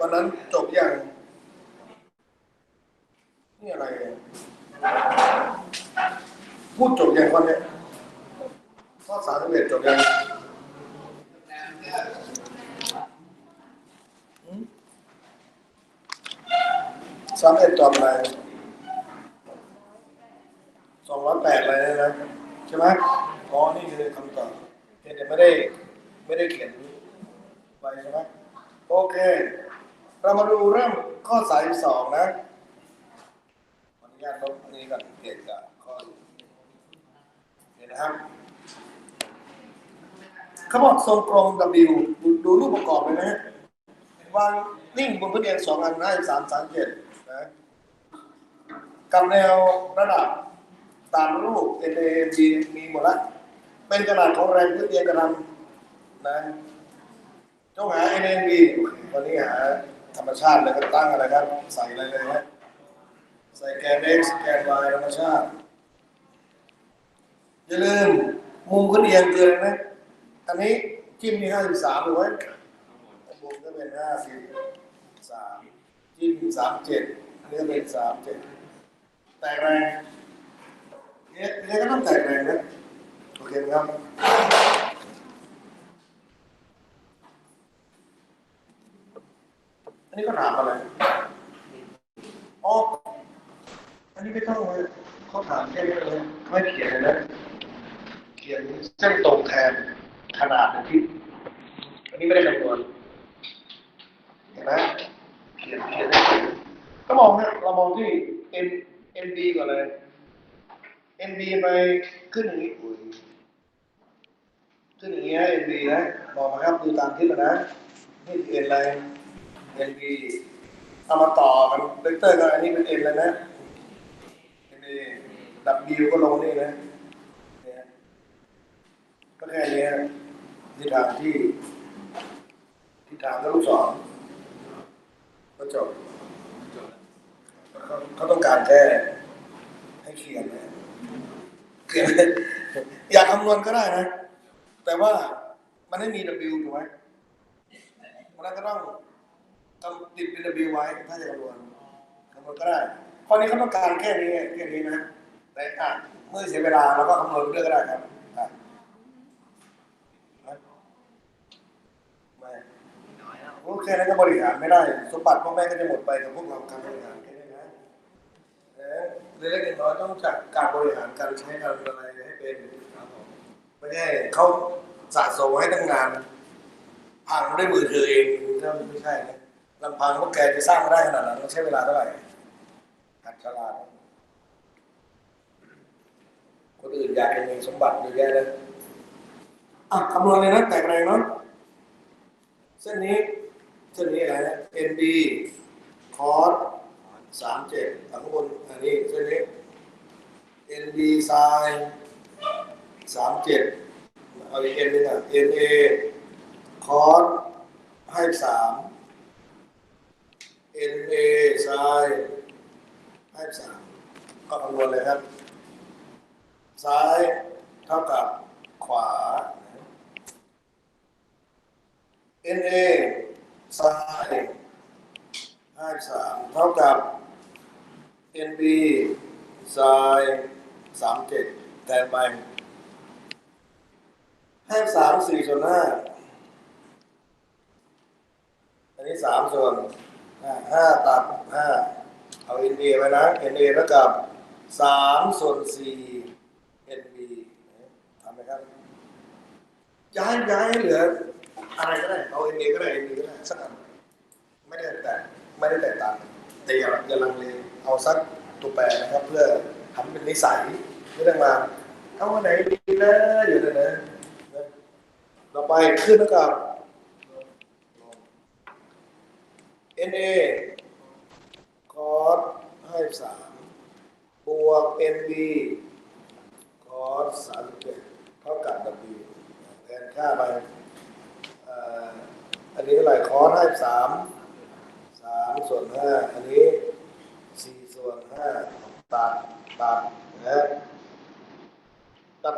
วันนั้นจบยังนี่อะไรพูดจบยังวันนี้ข้อ31จบยัง31จบอะไร208อะไรนะใช่ไหมอ๋อนี่คือคำตอบแต่ไม่ได้เขียนไปใช่ไหมโอเคเรามาดูเริ่มข้อ32นะขออนุญาตลบอันนี้ก่อนเกี่ยวกับข้อนะครับเขาบอกทรงกลม W ดูรูปประกอบเลยนะวางนิ่งบนพื้นเอียง2 อัน53 37นะกับแนวระดับตามรูป NAB มีหมดละเป็นขนาดของแรงพื้นเอียงกระทำนะจงหา NAB วันนี้หาธรรมชาติเลยก็ตั้งอะไรครับใส่อะไรเลยนะใส่แกน x แกน y ธรรมชาติอย่าลืมมุมพื้นเอียงเกินนะอันนี้จิ้มที่53ถูกไหมมุมก็เป็น53จิ้ม37อันนี้เป็น37แตกแรงเนี่ยก็ต้องแตกแรงนะโอเคไหมครับอันนี้ก็ถามอะไรอ๋ออันนี้ไม่ต้องเลยเขาถามแค่นี้เลยไม่เขียนเลยนะเขียนเส้นตรงแทนขนาดของที่อันนี้ไม่ได้คำนวณเห็นไหมเขียนก็มองนะเรามองที่ NB ก่อนเลย NB ไปขึ้นอย่างนี้ขึ้นอย่างนี้นะ NB นะมองมาครับดูตามที่มันนะนี่คือ N อะไร NB เอามาต่อกันเวกเตอร์กันอันนี้เป็น N เลยนะ NB W ก็ลงนี่นะเนี่ยก็แค่นี้ทิศทางกับลูกศรก็จบเขาต้องการแค่ให้เขียนนะเขียนอยากคำนวณก็ได้นะแต่ว่ามันไม่มี W ถูกไหมมันก็ต้องติดเป็น W ไว้ถ้าจะคำนวณก็ได้ข้อนี้เขาต้องการแค่นี้นะแต่เมื่อเสียเวลาเราก็คำนวณเรื่องก็ได้ครับไม่โอเคนั้นก็บริหารไม่ได้สมบัติพ่อแม่ก็จะหมดไปกับพวกเราการบริหารแค่นี้นะเล็กๆน้อยๆต้องจากการบริหารการใช้การอะไรให้เป็นไม่ใช่เขาสะสมให้ตั้งนานพังด้วยมือเธอเองถ้าไม่ใช่นะลำพังพวกแกจะสร้างได้ขนาดนั้นต้องใช้เวลาเท่าไหร่หัดฉลาดคนอื่นอยากจะมีสมบัติอยู่แย่เลยคำนวณเลยนะแตกแรงเนาะเส้นนี้อะไรนะ ND คอส37ข้างบนอันนี้เส้นนี้ ND ไซน์37เอาอีก N นึงNA คอสNA ไซน์ก็คำนวณเลยครับซ้ายเท่ากับขวา NA ไซน์53เท่ากับ NB ไซน์37แทนไป53 4/5อันนี้3ส่วน5ตัด5เอา NA ไว้นะ NA เท่ากับ3/4 NB ทำไหมครับย้ายให้เหลืออะไรก็ได้เอา NA ก็ได้ NB ก็ได้สักอันไม่ได้แตกต่างแต่อย่าลังเลเอาสักตัวแปรนะครับเพื่อทำเป็นนิสัยไม่ต้องมาเอาไหนดีนะอยู่นั่นนะต่อไปขึ้นแล้วกับ NA คอส53บวก NB คอส37เท่ากับ W แทนค่าไปอันนี้เท่าไหร่คอส3/5อันนี้4/5ตัดนะ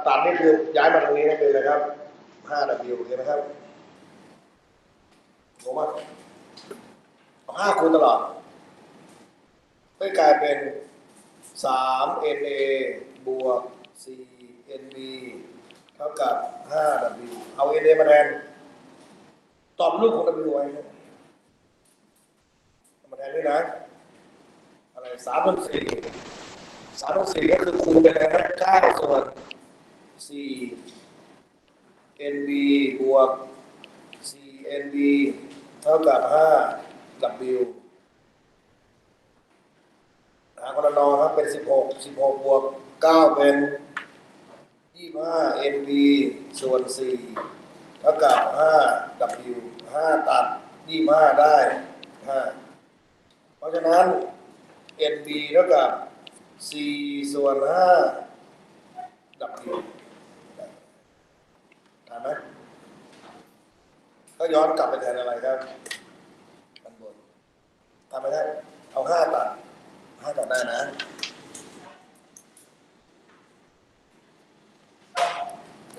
ตัดนี่คือย้ายมาตรงนี้นะเป็นอะไรครับ5W โอเคไหมครับโอ ผมว่า5 คูณตลอดก็กลายเป็น3NA บวก 4NB เท่ากับ 5W เอา NA มาแทนตอบรูปของ W ไว้มาแทนด้วยนะอะไร3/4ก็คือคูณไปเลยนะ9 ส่วน 4NB บวก 4NB เท่ากับ 5W หาคนละนอครับเป็น16บวก9เป็น25NB ส่วน4เท่ากับ 5W 5 ตัด25ได้5เพราะฉะนั้น NB เท่ากับ4 ส่วน 5W ถามไหมก็ย้อนกลับไปแทนอะไรครับข้างบนทำไหมครับเอา5 ตัดได้นะ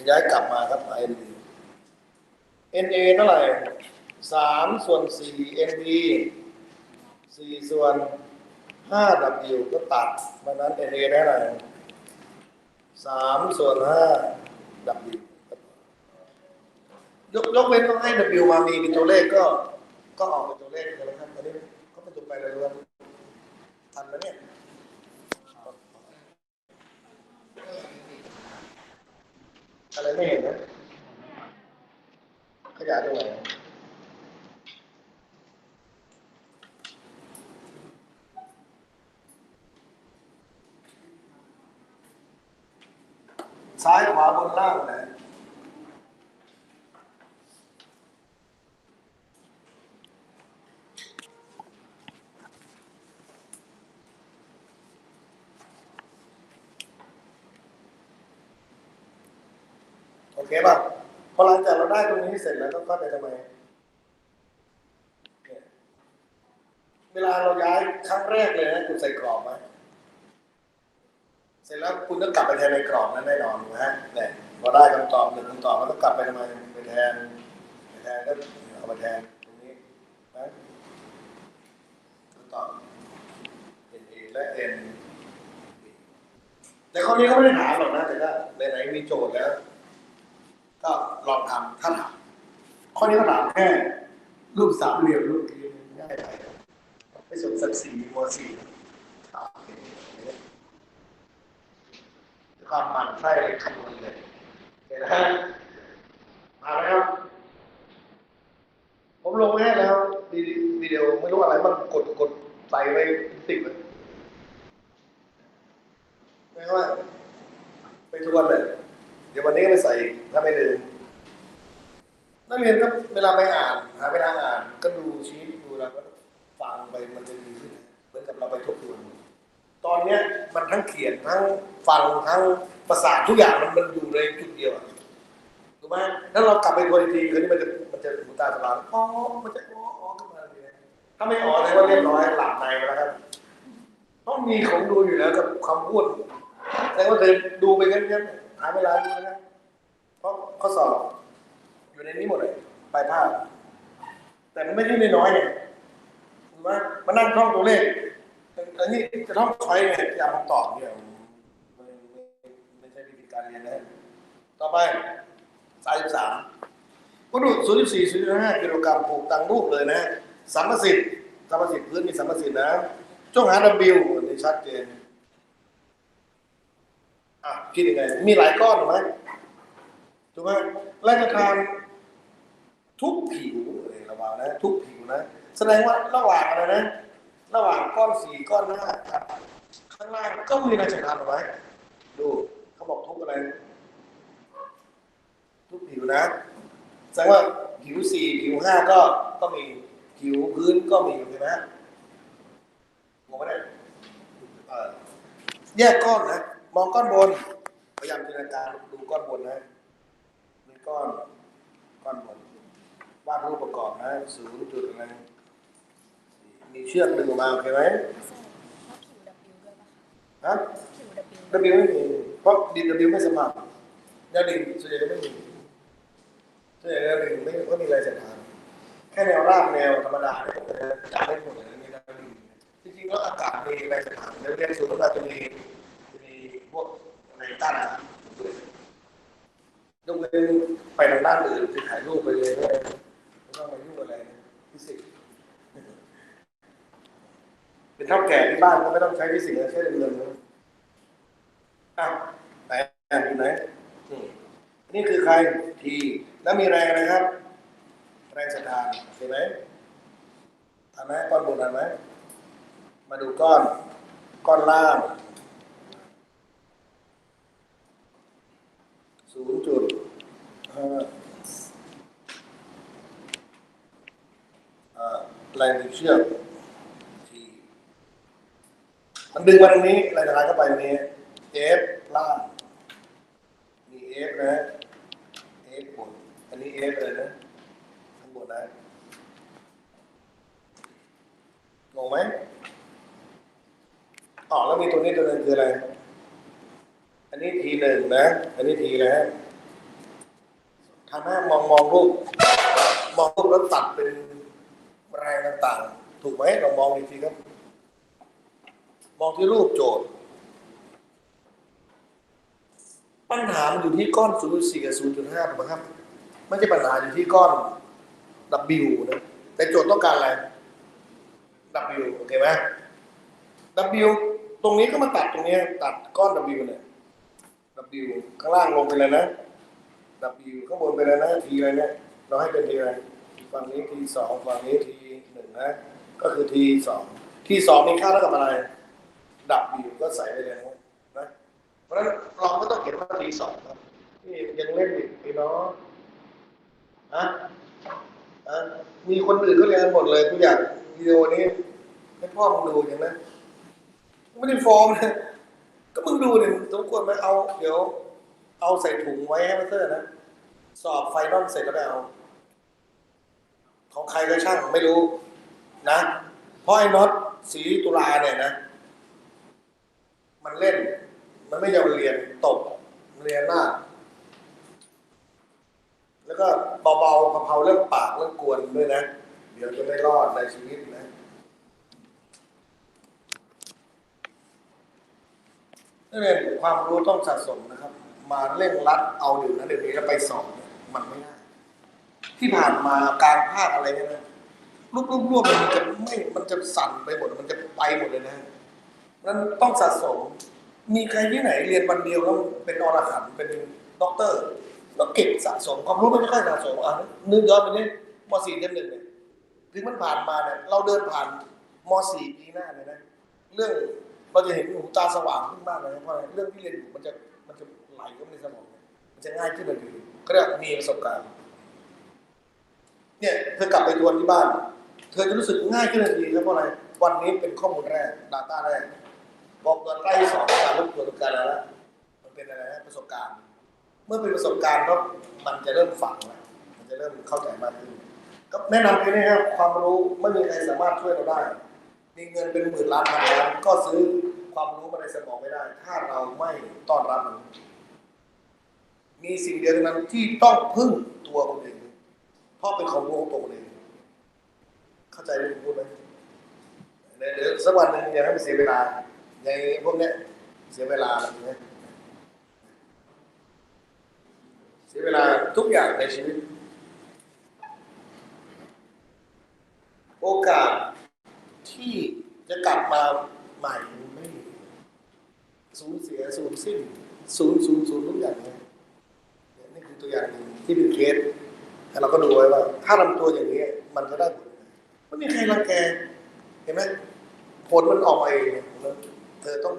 ย้ายกลับมาครับ NB NA เท่าไหร่3 ส่วน 4 NB 4 ส่วน 5W ก็ตัดดังนั้น NA ได้เท่าไหร่3 ส่วน 5W ยกเว้นต้องให้ W มามีเป็นตัวเลขก็ออกเป็นตัวเลขเลยนะครับตอนนี้ก็เป็นตัวไปเลยว่าทันแล้วเนี่ยอะไรไม่เห็นนะขยายตรงไหนซ้ายขวาบนล่างไหนโอเคป่ะพอหลังจากเราได้ตรงนี้เสร็จแล้วก็ไปทำไมเวลาเราย้ายครั้งแรกเลยนะคุณใส่กรอบไหมเสร็จแล้วคุณต้องกลับไปแทนในกรอบนั้นแน่นอนถูกไหมเนี่ยพอได้คำตอบ1 คำตอบแล้วก็กลับไปทำไมไปแทนก็เอาไปแทนตรงนี้นะคำตอบ NA และ N แต่ข้อนี้เขาไม่ได้ถามหรอกนะแต่ก็ไหนๆมีโจทย์แล้วก็ลองทำถ้าถามข้อนี้ก็ถามแค่รูป3 เหลี่ยมรูปนี้ง่ายไปสมศักดิ์ศรีม.4ถามความหมั่นไส้คำนวณเลยเห็นไหมมาแล้วครับผมลงให้แล้ววิดีโอไม่รู้อะไรมันกดใส่ไปติดเลยไม่ว่าไปทุกวันเลยเดี๋ยววันนี้ก็ไปใส่ถ้าไม่ลืมนักเรียนก็เวลาไปอ่านหาเวลาอ่านก็ดูชี้ดูแล้วก็ฟังไปมันจะดีขึ้นเหมือนกับเราไปทบทวนตอนเนี้ยมันทั้งเขียนทั้งฟังทั้งประสาททุกอย่างมันอยู่ในจุดเดียวถูกไหมถ้าเรากลับไปทวนอีกทีคือนี่มันจะหูตาสว่างมันจะขึ้นมาเลยถ้าไม่เลยว่าเรียบร้อยหลับในแล้วครับต้องมีของดูอยู่แล้วกับคำพูดแต่ว่าเดินดูไปงั้นหาเวลาดูนะเพราะข้อสอบอยู่ในนี้หมดเลยปลายภาคแต่มันไม่ได้น้อยเนี่ยถูกไหมมานั่งท่องตัวเลขอันนี้จะท่องใช้ไงอย่ามาตอบเนี่ยไม่ใช่วิธีการเรียนนะต่อไป33วัตถุ0.4-0.5 กิโลกรัมปลูกตังรูปเลยนะสัมประสิทธิ์พื้นมีสัมประสิทธิ์นะจงหา W อันนี้ชัดเจนคิดยังไงมีหลายก้อนถูกไหมถูกไหมและจะทานทุกผิวระวังนะทุกผิวนะแสดงว่าระหว่างอะไรนะระหว่างก้อน4ก้อนหน้าข้างล่างก็มีอะไรจะทานถูกไหมดูเขาบอกทุกอะไรทุกผิวนะแสดงว่าผิว4ผิว5ก็มีผิวพื้นก็มีใช่ไหมงงไหมเนี่ยแยกก้อนนะมองก้อนบนพยายามจินตนาการดูก้อนบนนะมีก้อนบนวาดรูปประกอบนะ0 จุดอะไรมีเชือกดึงออกมาโอเคไหมฮะ W ไม่มีเพราะดิน W ไม่สม่ำแล้วดินส่วนใหญ่ก็ไม่มีส่วนใหญ่แล้วดินไม่มีอะไรจะทาน แค่แนวราบแนวธรรมดาเนี่ยจับได้หมดเลยนี่นะจริงๆแล้วอากาศมีอะไรจะถามเรื่องสูงก็จะมีพวกอะไรต้านอากาศยกเว้นไปทางด้านอื่นจะถ่ายรูปไปเลยไม่ต้องมายุ่งอะไรฟิสิกส์เป็นเท่าแก่ที่บ้านก็ไม่ต้องใช้ฟิสิกส์ใช้เงินอ่ะไหนอยู่ไหนนี่คือใครทีแล้วมีแรงอะไรครับแรงสถานเห็นไหมทันไหมก้อนบนทันไหมมาดูก้อนล่าง0.5แรงดึงเชือกทีมันดึงมาตรงนี้แรงสถานก็ไปตรงนี้ F ล่างมี F นะ F บนอันนี้ F เลยนะข้างบนนะงงไหมแล้วมีตัวนี้ตัวนึงคืออะไรอันนี้ทีหนึ่งนะอันนี้ทีนะทำให้มองรูปแล้วตัดเป็นแรงต่างๆถูกไหมเรามองอีกทีครับมองที่รูปโจทย์ปัญหามันอยู่ที่ก้อน 0.4 กับ 0.5 ถูกไหมครับไม่ใช่ปัญหาอยู่ที่ก้อน W นะแต่โจทย์ต้องการอะไร W โอเคไหม W ตรงนี้ก็มาตัดตรงนี้ตัดก้อน W เนี่ย W ข้างล่างลงไปเลยนะ W ข้างบนไปเลยนะ T อะไรเนี่ยเราให้เป็น T อะไรฝั่งนี้ T2 ฝั่งนี้ T1 นะก็คือ T2 T2 มีค่าเท่ากับอะไร W ก็ใส่ไปเลยนะเพราะฉะนั้นเราไม่ต้องเขียนว่า T2 ครับนี่ยังเล่นอีกพี่น้องมีคนอื่นก็เรียนหมดเลยทุกอย่างวิดีโอนี้ให้พ่อมึงดูอย่างนั้นไม่ได้ฟ้องนะก็มึงดูเนี่ยสมควรไหมเดี๋ยวเอาใส่ถุงไว้ให้มันเตอร์นะสอบไฟนอลเสร็จแล้วไปเอาของใครก็ช่างไม่รู้นะเพราะไอ้น็อตสีตุลาเนี่ยนะมันเล่นมันไม่ยอมเรียนตกเรียนหน้าแล้วก็เบาๆกะเพราเรื่องปากเรื่องกวนด้วยนะเดี๋ยวจะไม่รอดในชีวิตนะนั่นเองความรู้ต้องสะสมนะครับมาเร่งรัดเอาอยู่นะเดี๋ยวนี้จะไปสอบมันไม่ได้ที่ผ่านมาการภาคอะไรเนี่ยนะรวบมันจะสั่นไปหมดมันจะไปหมดเลยนะนั้นต้องสะสมมีใครที่ไหนเรียนวันเดียวแล้วเป็นอรหันต์เป็นด็อกเตอร์แล้วเก็บสะสมความรู้มันไม่ค่อยสะสมนึกย้อนไปนี่ม .4 เทอม 1เนี่ยถึงมันผ่านมาเนี่ยเราเดินผ่านม .4 ปีหน้าเลยนะเรื่องเราจะเห็นหูตาสว่างขึ้นมากเลยเพราะอะไรเรื่องที่เรียนอยู่มันจะไหลเข้าไปในสมองมันจะง่ายขึ้นเลยก็เรียกมีประสบการณ์เนี่ยเธอกลับไปทวนที่บ้านเธอจะรู้สึกง่ายขึ้นทันทีครับเพราะอะไรวันนี้เป็นข้อมูลแรก Data แรกบอกตอนใกล้สอบการลบตัวการแล้วมันเป็นอะไรนะประสบการณ์เมื่อเป็นประสบการณ์ก็มันจะเริ่มฝังแล้วมันจะเริ่มเข้าใจมากขึ้นก็แนะนำไปนะครับความรู้ไม่มีใครสามารถช่วยเราได้มีเงินเป็นหมื่นล้านพันล้านก็ซื้อความรู้มาในสมองไม่ได้ถ้าเราไม่ต้อนรับมันมีสิ่งเดียวเท่านั้นที่ต้องพึ่งตัวคนเองเพราะเป็นของรู้ของตัวคนเองเข้าใจที่ผมพูดไหมเดี๋ยวสักวันหนึ่งอย่าให้มันเสียเวลาในพวกนี้เสียเวลาอะไรเงี้ยเสียเวลาทุกอย่างในชีวิตโอกาสที่จะกลับมาใหม่ไม่สูญเสียสูญสิ้นศูนย์ทุกอย่างเนี่ยนี่คือตัวอย่างที่เป็นเคสแต่เราก็ดูไว้ว่าถ้าทำตัวอย่างนี้มันจะได้ผลไม่มีใครรังแกเห็นไหมผลมันออกมาเองเธอต้อง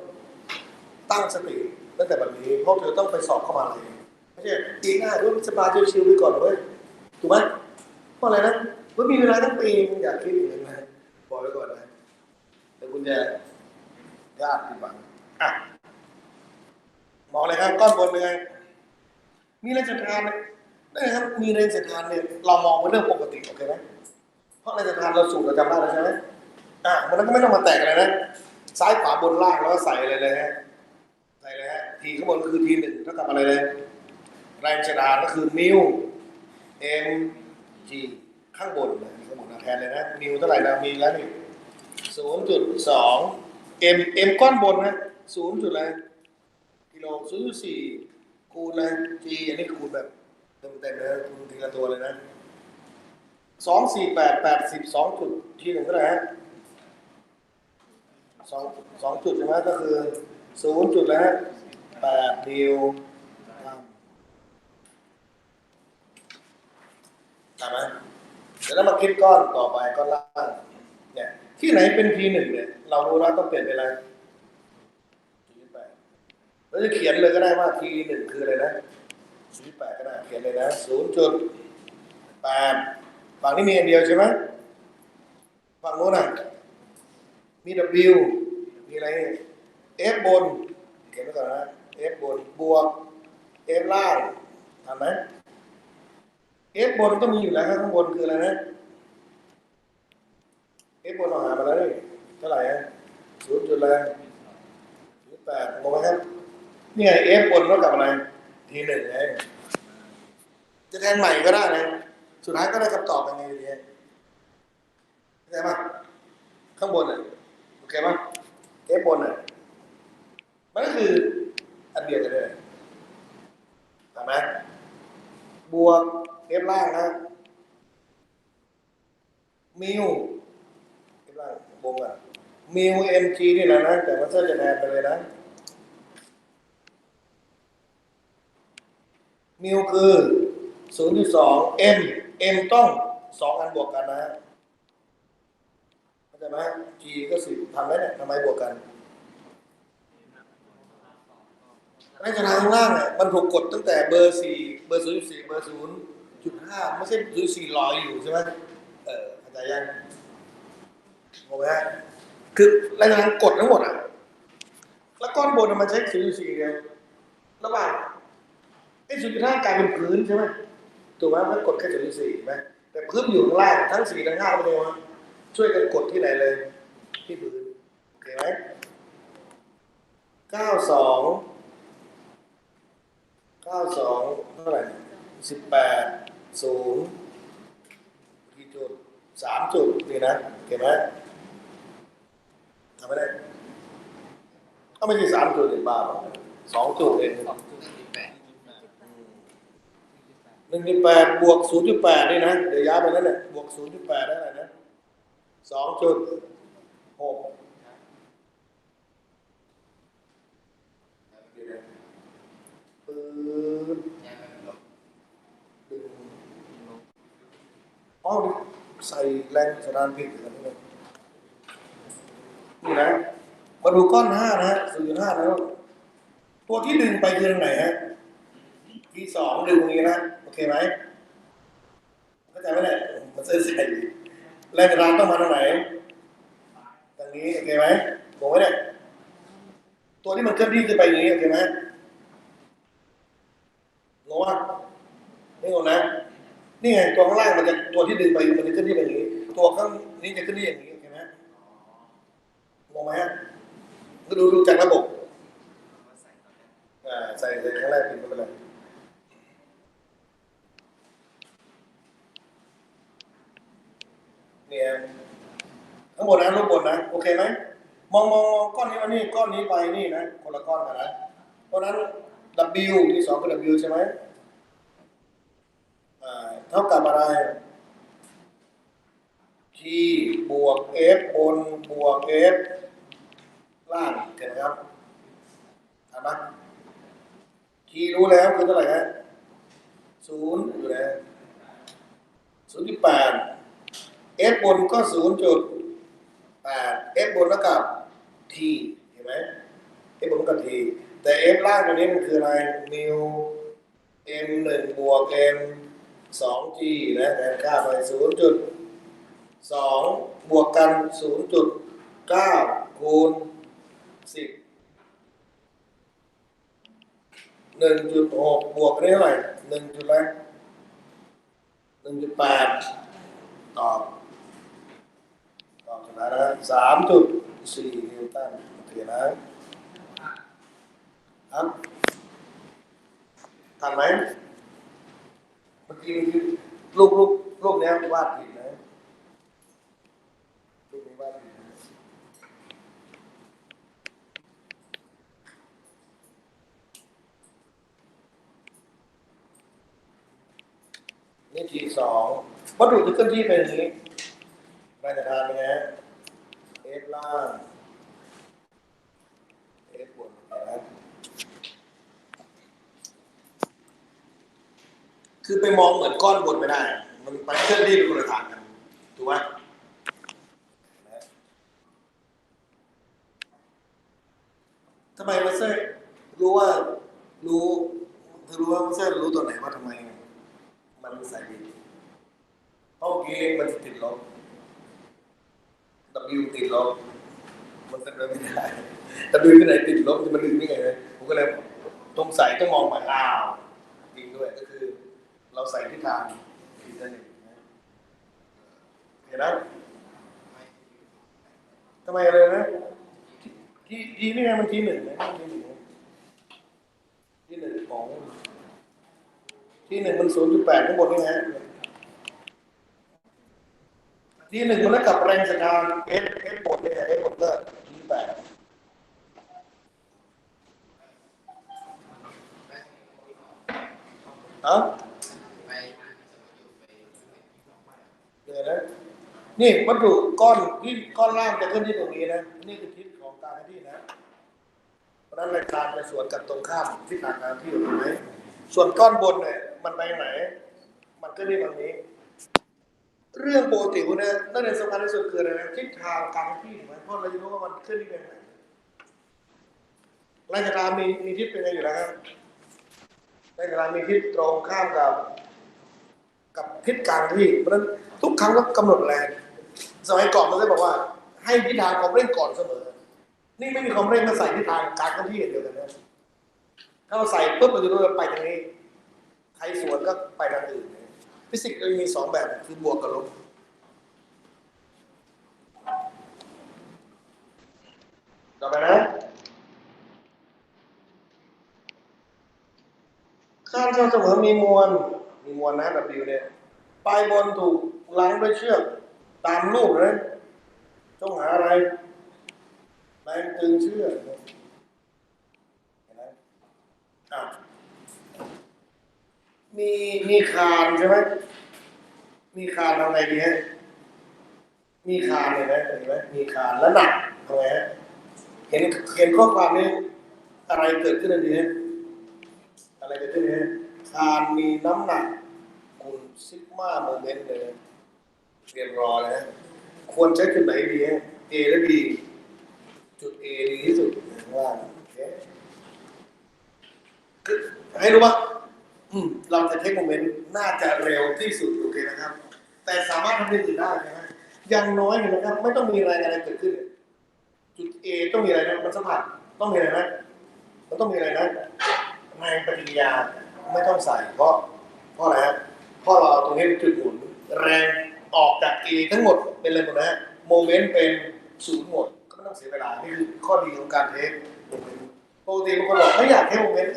ตั้งสติตั้งแต่แบบนี้เพราะเธอต้องไปสอบเข้ามาอะไรไม่ใช่ปีหน้าด้วยสบายชิวๆไปก่อนเว้ยถูกไหมเพราะอะไรนะว่ามีเวลาทั้งปีอยากคิดอย่างนั้นนะบอกไว้ก่อนนะแต่คุณจะยากผิดหวังมองเลยครับก้อนบนเป็นไงมีแรงศรัทธาได้ครับมีแรงศรัทธาเนี่ยเรามองเป็นเรื่องปกติโอเคไหมเพราะแรงศรัทธาเราสูตรเราจำได้แล้วใช่ไหมมันก็ไม่ต้องมาแตกอะไรนะซ้ายขวาบนล่างแล้วก็ใส่เลยฮะใส่เลยฮะทีข้างบนคือทีหนึ่งเท่ากับอะไรเลยแรงศรัทธาก็คือมิว m g ค ข้างบนเลยสมุดแทนเลยนะนิวเท่าไหร่นะมีแล้วนี่0.2 m ก้อนบนนะ0จุดอะไรกิโล0.4คูณเลย g อันนี้คูณแบบเต็มเลยคูณทีละตัวเลยนะ248 80 2จุดทีหนึ่งเท่าไหร่ฮะ2จุดใช่ไหมก็คือ0จุดแล้ว8นิวใช่ไหมเดี๋ยวเรามาคิดก้อนต่อไปก้อนล่างเนี่ยที่ไหนเป็น P1 เนี่ยเรารู้แล้วต้องเปลี่ยนเป็นอะไรเราจะเขียนเลยก็ได้ว่า P1 คืออะไรนะ0.8ก็ได้เขียนเลยนะ0.8ฝั่งนี้มีอันเดียวใช่ไหมฝั่งโน้นน่ะมี W มีอะไร F บนเขียนไว้ก่อนนะ F บนบวก F ล่างทำไหม F บนก็มีอยู่แล้วข้างบนคืออะไรนะ F บนเราหามาแล้วนี่เท่าไหร่ฮะ0จุดอะไร0.8งงไหมครับนี่ไง F บนเท่ากับอะไรทีหนึ่งไงจะแทนใหม่ก็ได้นะสุดท้ายก็ได้คำตอบยังไงดีเข้าใจป่ะข้างบนอ่ะโอเคป่ะ F บนอ่ะมันก็คืออันเดียวกันเลยถูกไหมบวก F ล่างนะมิว F ล่างบวกอ่ะมิว mg นี่แหละนะแต่มันจะแทนไปเลยนะมิวคือ 0.2 m ต้อง2อันบวกกันนะเข้าใจไหม g ก็10ทำได้เนี่ยทำไมบวกกันในขณะข้างล่างเนี่ยมันถูกกดตั้งแต่เบอร์4เบอร์0.4เบอร์0.5ไม่ใช่0.4ลอยอยู่ใช่ไหมเข้าใจยังงงไหมฮะคือในขณะกดทั้งหมดอ่ะแล้วก้อนบนมันใช้0.4ไงระหว่างไอ้0.5กลายเป็นพื้นใช่ไหมถูกไหมมันกดแค่0.4ไหมแต่พื้นอยู่ข้างล่างทั้ง4ทั้ง5ไม่ได้ว่าช่วยกันกดที่ไหนเลยที่พื้นโอเคไหม92เท่าไหร่18 0กี่จุด3จุดนี่นะโอเคไหมทำไม่ได้ก็ไม่ใช่3จุดบ้า2จุดเอง1.8บวก 0.8นี่นะเดี๋ยวย้ายไปแล้วเนี่ยบวก 0.8ได้อะไรนะ2.6อ๋อใส่แรงสนานผิดกันนี่นี่นะมาดูก้อน5นะ0.5แล้วตัวที่ดึงไปคือตรงไหนฮะที่2ดึงตรงนี้นะโอเคไหมเข้าใจไหมเนี่ยมันใส่แรงสนานต้องมาตรงไหนตรงนี้โอเคไหมบอกไว้เนี่ยตัวที่มันเคลื่อนที่ขึ้นไปอย่างนี้โอเคไหมงงวะไม่งงนะนี่ไงตัวข้างล่างมันจะตัวที่ดึงไปมันจะขึ้นที่อย่างนี้ตัวข้างนี้จะขึ้นที่อย่างนี้โอเคไหมงงไหมฮะก็ดูจากระบบใส่ครั้งแรกเป็นไปเลยเนี่ยทั้งหมดนะรูปบนนะโอเคไหมมองก้อนนี้มานี่ก้อนนี้ไปนี่นะคนละก้อนกันนะเพราะนั้น W ที่2ก็ W ใช่ไหมเท่ากับอะไร T บวก F บนบวก F ล่างเห็นไหมครับเห็นไหม T รู้แล้วคือเท่าไหร่ฮะ0อยู่แล้ว0.8 F บนก็0.8 F บนแล้วกับ T เห็นไหม F บนกับ T แต่ F ล่างตัวนี้มันคืออะไรมิว M1 บวก M2G นะแทนค่าไป0.2 บวกกัน 0.9 คูณ 10 1.6 บวกได้เท่าไหร่1จุดอะไร1.8 ตอบสุดท้ายนะ3.4 นิวตันโอเคนะครับทันไหมเมื่อกี้รูปนี้วาดผิด ว่านี่ทีสองวัตถุที่เคลื่อนที่เป็นอย่างนี้แรงทานเป็นไงเอฟล่างเอฟบนนะคือไปมองเหมือนก้อนบนไม่ได้มันไปเคลื่อนที่เป็นคนละทางกันถูกไหมทำไมมาเซ่รู้ว่ารู้รู้ว่ามาเซ่รู้ตัวไหนว่าทำไมมันใส่ดีเพราะเมื่อกี้มันติดลบ W ติดลบมันเป็นไปไม่ได้ W ที่ไหนติดลบจะมาดึงได้ไงเลยผมก็เลยต้องใส่ต้องมองมาอ้าวจริงด้วยก็คือเราใส่ทิศทางผิดนั่นเองเห็นไหมทำไมอะไรนะทีนี่ไงมันทีหนึ่งนะทีหนึ่งของทีหนึ่งมัน0.8ข้างบนนี่ไงทีหนึ่งมันแล้วกับแรงสัญญาณเอสบนเนี่ยเอสบนก็ทีแปดเอ้าเดี๋ยวนะนี่วัตถุก้อนที่ก้อนล่างจะขึ้นที่ตรงนี้นะนี่คือทิศของการที่นะเพราะนั้นแรงการจะสวนกับตรงข้ามทิศทางการที่อยู่ตรงไหนส่วนก้อนบนเนี่ยมันไปไหนมันก็ที่ตรงนี้เรื่องปกติพวกนี้นั่นเองสำคัญที่สุดคืออะไรนะทิศทางการที่ถูกไหมเพราะเราจะรู้ว่ามันขึ้นที่เป็นไหนแรงกระทำมีทิศเป็นไงอยู่แล้วครับแรงกระทำมีทิศตรงข้ามกับทิศกลางที่เพราะฉะนั้นทุกครั้งก็กำหนดแรงสมัยก่อนมันจะบอกว่าให้ทิศทางความเร่งก่อนเสมอนี่ไม่มีความเร่งมาใส่ทิศทางการเคลื่อนที่เดียวกันนะถ้าเราใส่ปุ๊บมันจะรู้ว่าไปทางนี้ใครสวนก็ไปทางอื่นฟิสิกส์เลยมี2แบบคือบวกกับลบต่อไปนะข้ามช่องเสมอมีมวลนะ W เนี่ยปลายบนถูกล้างด้วยเชือกตามรูปเลยต้องหาอะไรแรงตึงเชือกเห็นไหมมีคานใช่ไหมมีคานทำไงดีฮะมีคานเห็นไหมมีคานแล้วหนักทำไงฮะเห็นข้อความนี้อะไรเกิดขึ้นดีฮะอะไรเกิดขึ้นฮะคานมีน้ำหนักคูณซิกมาโมเมนต์เลยเรียนรอเลยนะควรใช้จุดไหนดีฮะ A และ B จุด A ดีที่สุดข้างล่างให้รู้ว่าเราจะเทคโมเมนต์น่าจะเร็วที่สุดโอเคนะครับแต่สามารถทำได้อื่นได้นะอย่างน้อยเนี่ยนะครับไม่ต้องมีอะไรเกิดขึ้นจุด A ต้องมีอะไรนะมันสัมผัสต้องมีอะไรนะมันต้องมีอะไรนะแรงปฏิกิริยาไม่ต้องใส่เพราะอะไรฮะเพราะเราเอาตรงนี้เป็นจุดหมุนแรงออกจาก A ทั้งหมดเป็นอะไรหมดนะฮะโมเมนต์เป็น0หมดก็ไม่ต้องเสียเวลานี่คือข้อดีของการเทคปกติบางคนบอกไม่อยากเทคโมเมนต์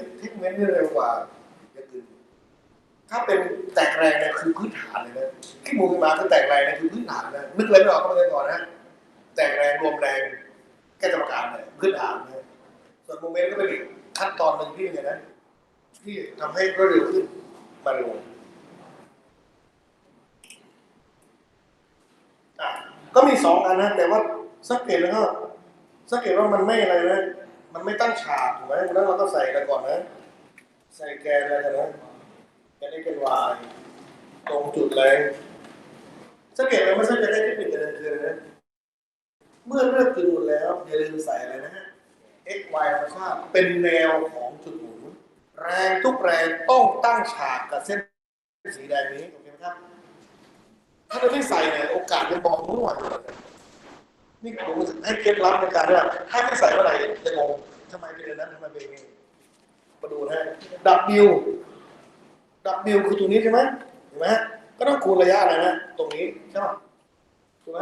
เร็วกว่าอย่างอื่นถ้าเป็นแตกแรงเนี่ยคือพื้นฐานเลยนะที่มูลมาคือแตกแรงเนี่ยคือพื้นฐานนะนึกอะไรไม่ออกก็ไปก่อนนะแตกแรงรวมแรงแก้กรรมการเนี่ยพื้นฐานนะส่วนโมเมนต์ก็เป็นอีกขั้นตอนหนึ่งที่ไงนะที่ทำให้รวดเร็วขึ้นมาเร็วก็มี2 อันนะแต่ว่าสังเกตแล้วก็สังเกตว่ามันไม่อะไรนะมันไม่ตั้งฉากถูกไหมแล้วเราก็ใส่กันก่อนนะใส่แกนอะไรกันนะแกน x แกน y ตรงจุดแรงสังเกตไหมว่าสังเกตได้เทคนิคการเดินเรือนะเมื่อเลือกจุดหมุนแล้วอย่าลืมใส่อะไรนะฮะ x y ธรรมชาติเป็นแนวของจุดหมุนแรงทุกแรงต้องตั้งฉากกับเส้นสีแดงนี้โอเคไหมครับถ้าเราไม่ใส่เนี่ยโอกาสจะมองมั่วนี่ผมให้เคล็ดลับในการว่าถ้าไม่ใส่เมื่อไหร่จะงงทำไมเป็นอย่างนั้นทำไมเป็นอย่างนี้มาดูนะ W คือตรงนี้ใช่ไหมเห็นไหมก็ต้องคูณระยะอะไรนะตรงนี้ใช่ไหมถูกไหม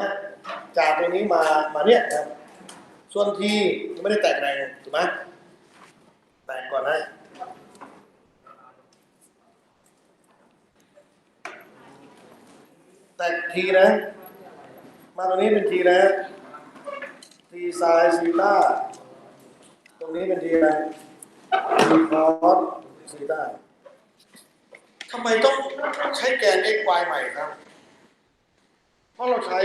จากตรงนี้มาเนี่ยนะส่วนทีไม่ได้แตกแรงถูกไหมแตกก่อนนะแตกทีนะมาตรงนี้เป็นทีนะ ทีไซน์ซีต้าตรงนี้เป็นทีอะไรทีคอสซีต้าทำไมต้องใช้แกน x y ใหม่ครับเพราะเราใช้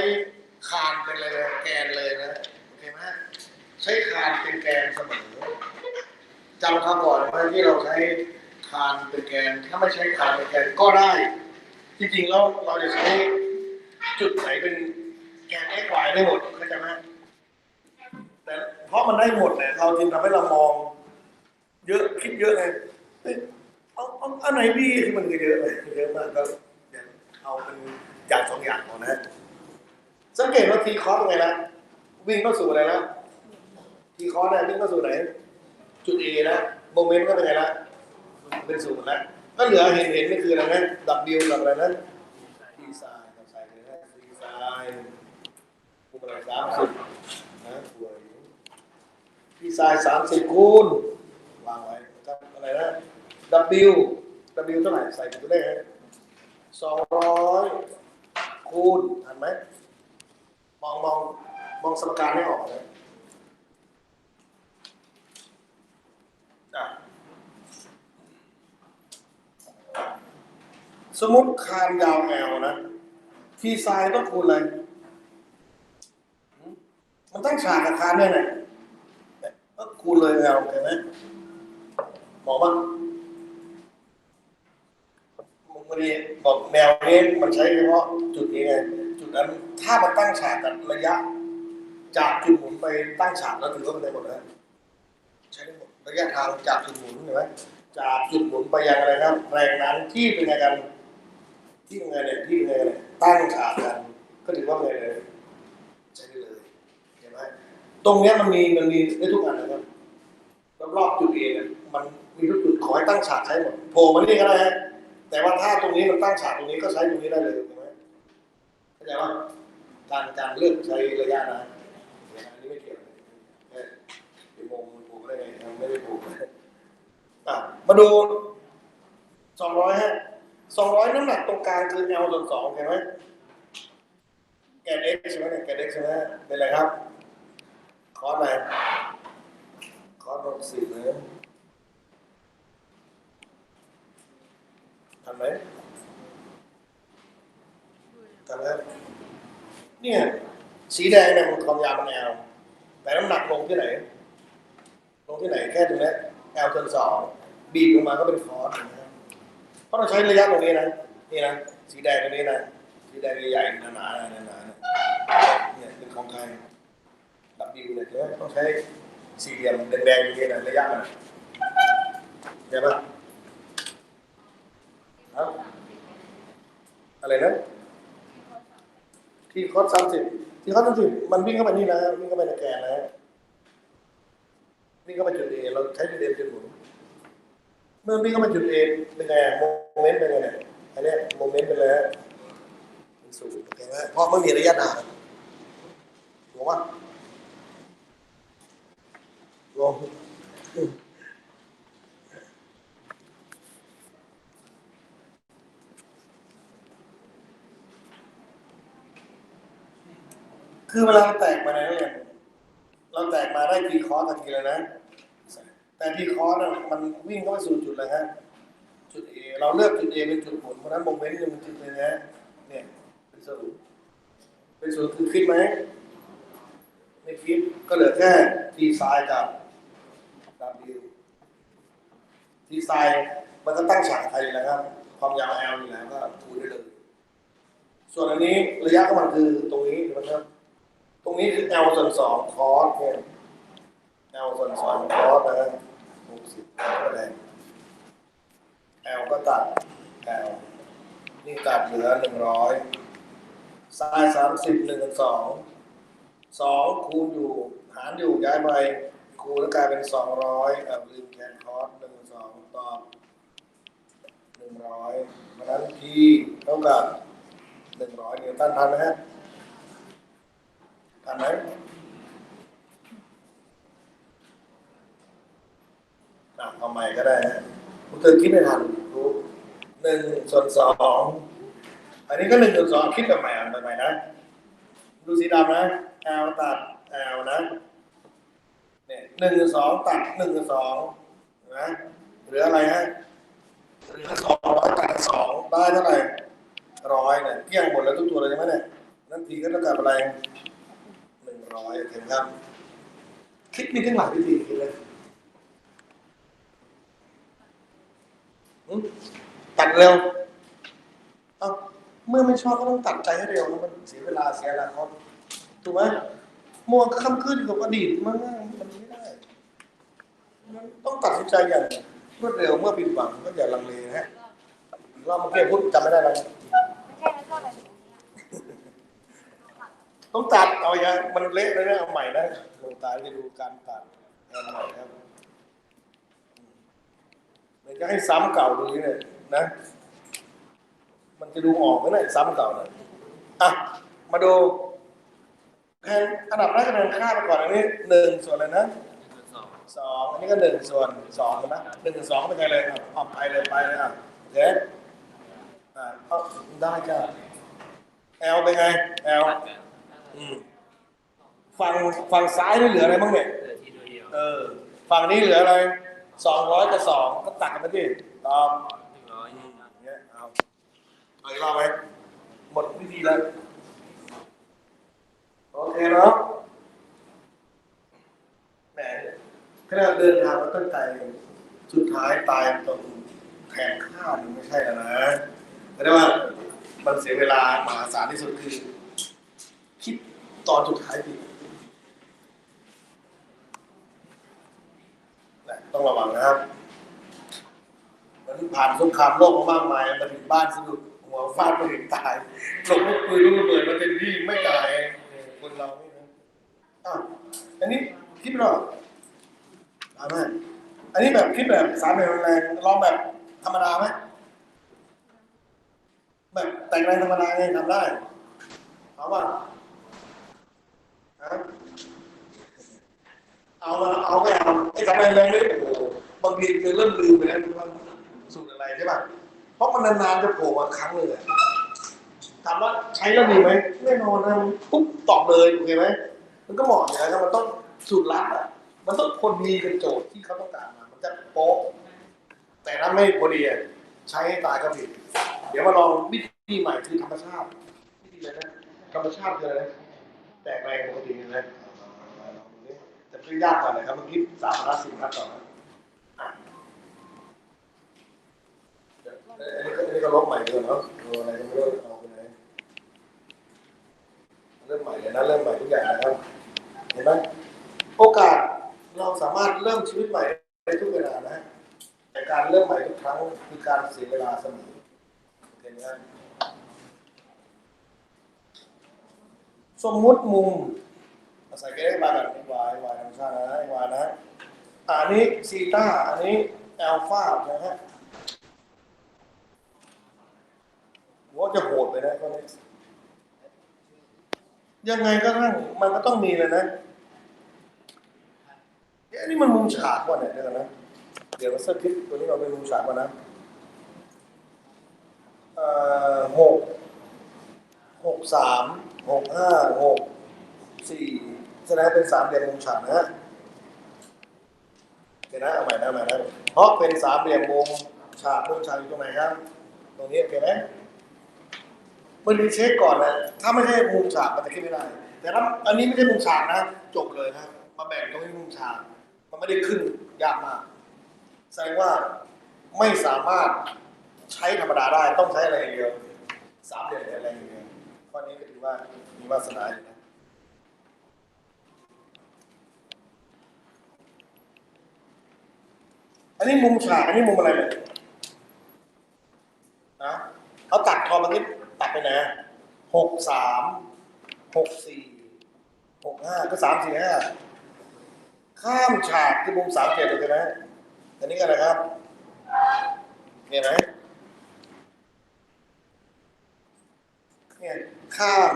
คานเป็นอะไรเลยแกนเลยนะโอเคไหมใช้คานเป็นแกนเสมอจำคราวก่อนไหมที่เราใช้คานเป็นแกนถ้าไม่ใช้คานเป็นแกนก็ได้จริงๆแล้วเราจะใช้จุดไหนเป็นแกน x y ได้หมดเข้าใจไหมแต่เพราะมันได้หมดเนี่ยเราจึงทำให้เรามองเยอะคิดเยอะเลยเอาอันไหนดีที่มันเยอะเลยเยอะมากก็เอาเป็นอย่างสองอย่างก่อนนะสังเกตว่าทีคอสเป็นไงนะวิ่งเข้าสู่อะไรนะทีคอสเนี่ยวิ่งเข้าสู่ไหนจุด A นะโมเมนต์ก็เป็นไงนะเป็นศูนย์นะก็เหลือเห็นนี่คืออะไรนะ W กับอะไรนะดีไซน์กับไซน์เลยนะดีไซน์คูณอะไร30นะดีไซน์30คูณวางไว้ครับอะไรนะ W เท่าไหร่ใส่ตัวเลข200คูณทันไหมมองสมการให้ออกเลยสมมติคานยาวแอลนะทีไซน์ต้องคูณอะไรมันตั้งฉากกับคานได้ไงก็คูณเลยแอลเห็นไหมบอกว่ามันนี้บอกแนวนี้มันใช้เฉพาะจุดนี้ไงจุดนั้นถ้ามันตั้งฉากกับระยะจากจุดหมุนไปตั้งฉากแล้วถือว่ามันได้หมดแล้วใช้ได้หมดระยะทางจากจุดหมุนเห็นไหมจากจุดหมุนไปยังอะไรครับแรงนั้นที่เป็นไงกันที่เป็นไงเนี่ยที่เป็นไงเนี่ยตั้งฉากกันก็ถือว่าไงเลยใช้ได้เลยเห็นไหมตรงนี้มันมีได้ทุกอันนะครับรอบจุดเองมันมีทุกจุดขอให้ตั้งฉากใช้หมดโผล่มานี่ก็ได้ฮะแต่ว่าถ้าตรงนี้มันตั้งฉากตรงนี้ก็ใช้ตรงนี้ได้เลยใช่ไหมเข้าใจว่าการเลือกใช้ระยะนะอันนี้ไม่เกี่ยวไปมองมันผูกได้ไงไม่ได้ผูกมาดู200ฮะ200น้ำหนักตรงกลางคือ L ส่วน2เห็นไหมแกน x ใช่ไหมแกน x ใช่ไหมเป็นอะไรครับคอสอะไรคอส60เลยทันไหมทันไหมเนี่ยสีแดงเนี่ยมันความยาวมันแอลแต่น้ำหนักลงที่ไหนแค่ตรงนี้แอลส่วน2บีบลงมาก็เป็นคอสนะครับเพราะเราใช้ระยะตรงนี้นะนี่นะสีแดงตรงนี้นะสีแดงใหญ่ๆหนาๆเนี่ยเป็นของใครWเนี่ยต้องใช้สี่เหลี่ยมแดงๆอย่างนี้นะระยะมันเห็นปะอะไรนะที่คอส30มันวิ่งเข้าไปนี่นะวิ่งเข้าไปในแกนนะวิ่งเข้าไปจุด A เราใช้จุด A จุดหมุนเมื่อวิ่งเข้าไปจุด A เป็นไงโมเมนต์เป็นไงเนี่ยอันนี้โมเมนต์เป็นเลยเป็นศูนย์เห็นไหมเพราะมันมีระยะห่างถูกปะลงคือเวลาเราแตกมาเนี่ยเราแตกมาได้ทีคอสทันทีเลยนะแต่ทีคอสมันวิ่งเข้าไปสู่จุดเลยฮะจุด A เราเลือกจุด A เป็นจุดหมุนเพราะนั้นโมเมนต์มันจุดเลยนะเนี่ยเป็นศูนย์คือคิดไหมไม่คิดก็เหลือแค่ทีไซน์กับ W ทีไซน์มันก็ตั้งฉากไทยนะครับความยาว L อยู่แล้วก็คูณได้เลยส่วนอันนี้ระยะของมันคือตรงนี้นะครับตรงนี้คือ L ส่วน2คอสเนี่ย L ส่วน2คอสนะ60ก็ได้ L ก็ตัด L นี่ตัดเหลือ100ไซน์30 1/2คูณอยู่หารอยู่ย้ายไปคูณแล้วกลายเป็น200ลืมแทนคอส1/2ตอบ100เพราะนั้น P เท่ากับ100นิวตันทันไหมฮะทันไหมเอาใหม่ก็ได้นะคุณตื่นคิดไม่ทันรู้1/2อันนี้ก็1/2คิดแบบใหม่นะดูสีดำนะ L ตัด L นะเนี่ย1/2ตัด1/2นะเหลืออะไรฮะเหลือ200ตัด2ได้เท่าไหร่100เนี่ยเกลี้ยงหมดแล้วทุกตัวเลยใช่ไหมเนี่ยนั่นทีก็เท่ากับอะไร100เห็นครับคิดมีทั้งหลายวิธีคิดเลยตัดเร็วเอาเมื่อไม่ชอบก็ต้องตัดใจให้เร็วมันเสียเวลาเสียอนาคตถูกไหมมัวค่ำคืนกับอดีตมันไม่ได้มันต้องตัดสินใจอย่างรวดเร็วเมื่อผิดหวังก็อย่าลังเลนะฮะเราเมื่อกี้พูดจำไม่ได้แล้วต้องตัดเอาอย่างมันเละเลยนะเอาใหม่นะลงตาจะดูการตัดเอาใหม่ครับมันจะให้ซ้ำเก่าดูนี่เนี่ยนะมันจะดูออกไหมเนี่ยซ้ำเก่าเนี่ยอ่ะมาดูแทนอันดับแรกคะแนนค่าไปก่อนอันนี้1ส่วนอะไรนะ2อันนี้ก็1ส่วน2นะ1/2เป็นไงเลยครับออกไปเลยอ่ะโอเคเอาได้จ้ะ L เป็นไง L ฝั่งซ้ายนี่เหลืออะไรบ้างเนี่ยฝั่งนี้เหลืออะไร200กับ2ก็ตัดกันไปที่ตอบเนี่ยเอาอีกรอบไหมหมดวิธีแล้วโอเคเนาะแหมขณะเดินทางมาตั้งใจสุดท้ายตายตรงแทนข้าวนี่ไม่ใช่แล้วนะแต่ว่ามันเสียเวลามหาศาลที่สุดคือคิดตอนสุดท้ายผิดต้องระวังนะครับมันผ่านสงครามโลกมามากมายมาถึงบ้านสะดุดหัวฟาดไปถึงตายหลบลูกปืนลูกระเบิดมาเต็มที่ไม่ตายคนเรานี่นะอันนี้คิดหรออันนี้แบบคิดแบบสามเหลี่ยมแรงลองแบบธรรมดาไหมแบบแต่งแรงธรรมดาไงทำได้เอาป่ะเอาไม่เอาไอ้สามเหลี่ยมแรงนี่โอ้โหบางทีคือเริ่มลืมไปแล้วว่าสูตรอะไรใช่ป่ะเพราะมันนานๆจะโผล่มาครั้งเลยถามว่าใช้แล้วดีไหมแน่นอนนะปุ๊บตอบเลยโอเคไหมมันก็เหมาะอย่างนั้นมันต้องสูตรลับมันต้องคนมีเป็นโจทย์ที่เขาต้องการมามันจะโป๊ะแต่ถ้าไม่พอดีใช้ตายก็ผิดเดี๋ยวมาลองวิธีใหม่คือธรรมชาติวิธีอะไรนะธรรมชาติคืออะไรแตกแรงปกติเลยแต่คือยากกว่านะครับเมื่อกี้310นัดต่อนะอันนี้ก็ลบใหม่ด้วยเนาะอะไรก็ไม่รู้เอาไปไหนเริ่มใหม่เลยนะเริ่มใหม่ทุกอย่างนะครับเห็นไหมโอกาสเราสามารถเริ่มชีวิตใหม่ได้ทุกเวลานะแต่การเริ่มใหม่ทุกครั้งคือการเสียเวลาเสมอเห็นไหมสมมุติมุมใส่เกณฑ์มาแบบy ธรรมชาตินะy นะอันนี้ซีต้าอันนี้อัลฟานะฮะว่าจะโหดไปนะข้อนี้ยังไงก็ทั้งมันก็ต้องมีเลยนะอันนี้มันมุมฉากว่ะเนี่ยเดี๋ยวนะเดี๋ยวเราเซอร์คิดตัวนี้เราเป็นมุมฉากว่ะนะ6 3 6 5 6 4แสดงเป็น3เหลี่ยมมุมฉากนะโอเคนะเอาใหม่นะเพราะเป็น3เหลี่ยมมุมฉากอยู่ตรงไหนครับตรงนี้โอเคไหมมันรีเช็คก่อนนะถ้าไม่ใช่มุมฉากมันจะคิดไม่ได้แต่ถ้าอันนี้ไม่ใช่มุมฉากนะจบเลยนะมาแบ่งตรงนี้มุมฉากมันไม่ได้ขึ้นยากมากแสดงว่าไม่สามารถใช้ธรรมดาได้ต้องใช้อะไรอย่างเดียว3เหลี่ยมอะไรอย่างเดียวข้อนี้ก็ถือว่ามีวาสนาอยู่นะอันนี้มุมฉากอันนี้มุมอะไรเนี่ยนะเขาตัดพอมาคิดตัดไปไหน6 3 6 4 6 5ก็3 4 5ข้ามฉากที่มุม37เลยใช่ไหมอันนี้ก็อะไรครับเห็นไหมเนี่ยข้าม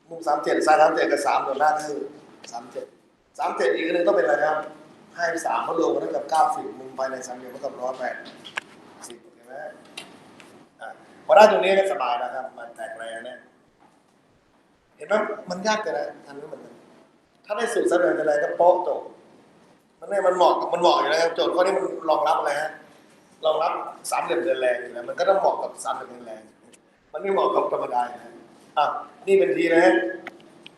มุม37ซ้าย37กับ3ส่วนหน้าคือ37อีกนึงต้องเป็นอะไรครับให้3มารวมกันเท่ากับ90มุมภายใน3เหลี่ยมเท่ากับ180เห็นไหมพอได้ตรงนี้ก็สบายนะครับมันแตกแรงเนี่ย ห็นไหมมันยากแต่ละอันนี้เหมือนกันถ้าได้สูตรสำเร็จอะไรก็โป๊ะจบมันเหมาะอยู่แล้วโจทย์ข้อนี้มันรองรับอะไรฮะรองรับสามเหลี่ยมเดินแรงอยู่แล้วมันก็ต้องเหมาะกับสามเหลี่ยมเดินแรงมันไม่เหมาะกับธรรมดานะนี่เป็นทีนะ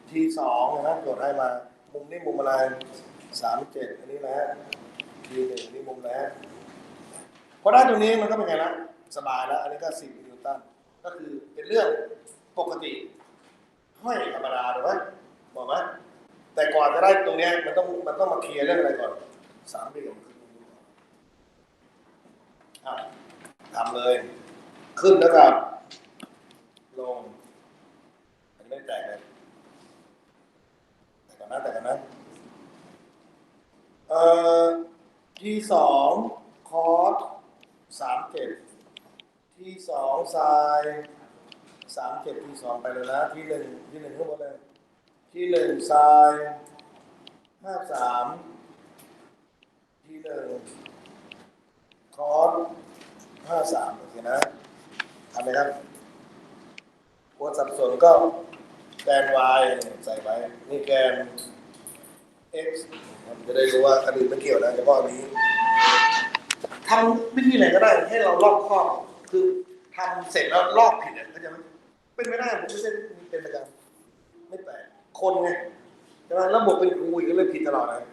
ทีสองนะโจทย์ให้มามุมนี้มุมอะไร37อันนี้นะทีหนึ่งนี่มุมแล้วพอได้ตรงนี้มันก็เป็นไงละสบายแล้วอันนี้ก็4 นิวตันก็คือเป็นเรื่องปกติห้อยธรรมดาถูกไหมบอกไหมแต่ก่อนจะได้ตรงนี้มันต้องมาเคลียร์เรื่องอะไรก่อนสามเหลี่ยมทำเลยขึ้นแล้วก็ลงอันนี้ไม่แตกเลยแต่กันนะที่สองคอส37ที่สองไซน์37ที่สองไปเลยนะที่หนึ่งข้างบนเลยที่หนึ่งไซน์53ที่หนึ่งคอส53โอเคนะทำเลยครับกลัวสับสนก็แกน y ใส่ไว้นี่แกน x จะได้รู้ว่าอันอื่นไม่เกี่ยวนะเฉพาะอันนี้ทำวิธีไหนก็ได้ให้เราลอกข้อคือทำเสร็จแล้วลอกผิดก็จะเป็นไม่ได้ผมไม่ใช่เป็นประจำไม่แปลกคนไงใช่ไหมระบบเป็นครูอีกก็เลยผิดตลอดเลย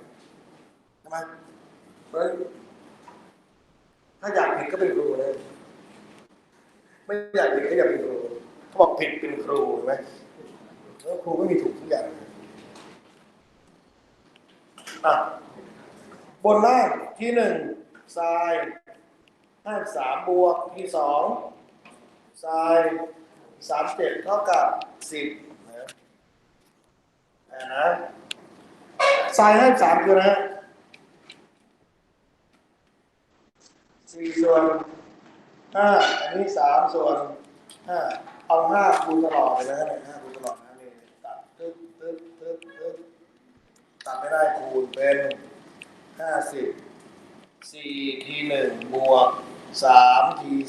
ใช่ไหมเพราะฉะนั้นถ้าอยากผิดก็เป็นครูเลยไม่อยากผิดก็อย่าเป็นครูเขาบอกผิดเป็นครูใช่ไหมแล้วครูไม่มีถูกทุกอย่างบนล่างที่หนึ่งไซน์53บวกที่สองไซน์37เท่ากับ10นะไซน์53คือนะ4 ส่วน 5อันนี้3 ส่วน 5เอา5คูณตลอดไปนะเนี่ย5คูณตลอดนะนี่ตัดตึ๊บตัดไม่ได้คูณเป็น50 4 ที 1 บวก 3 ที 2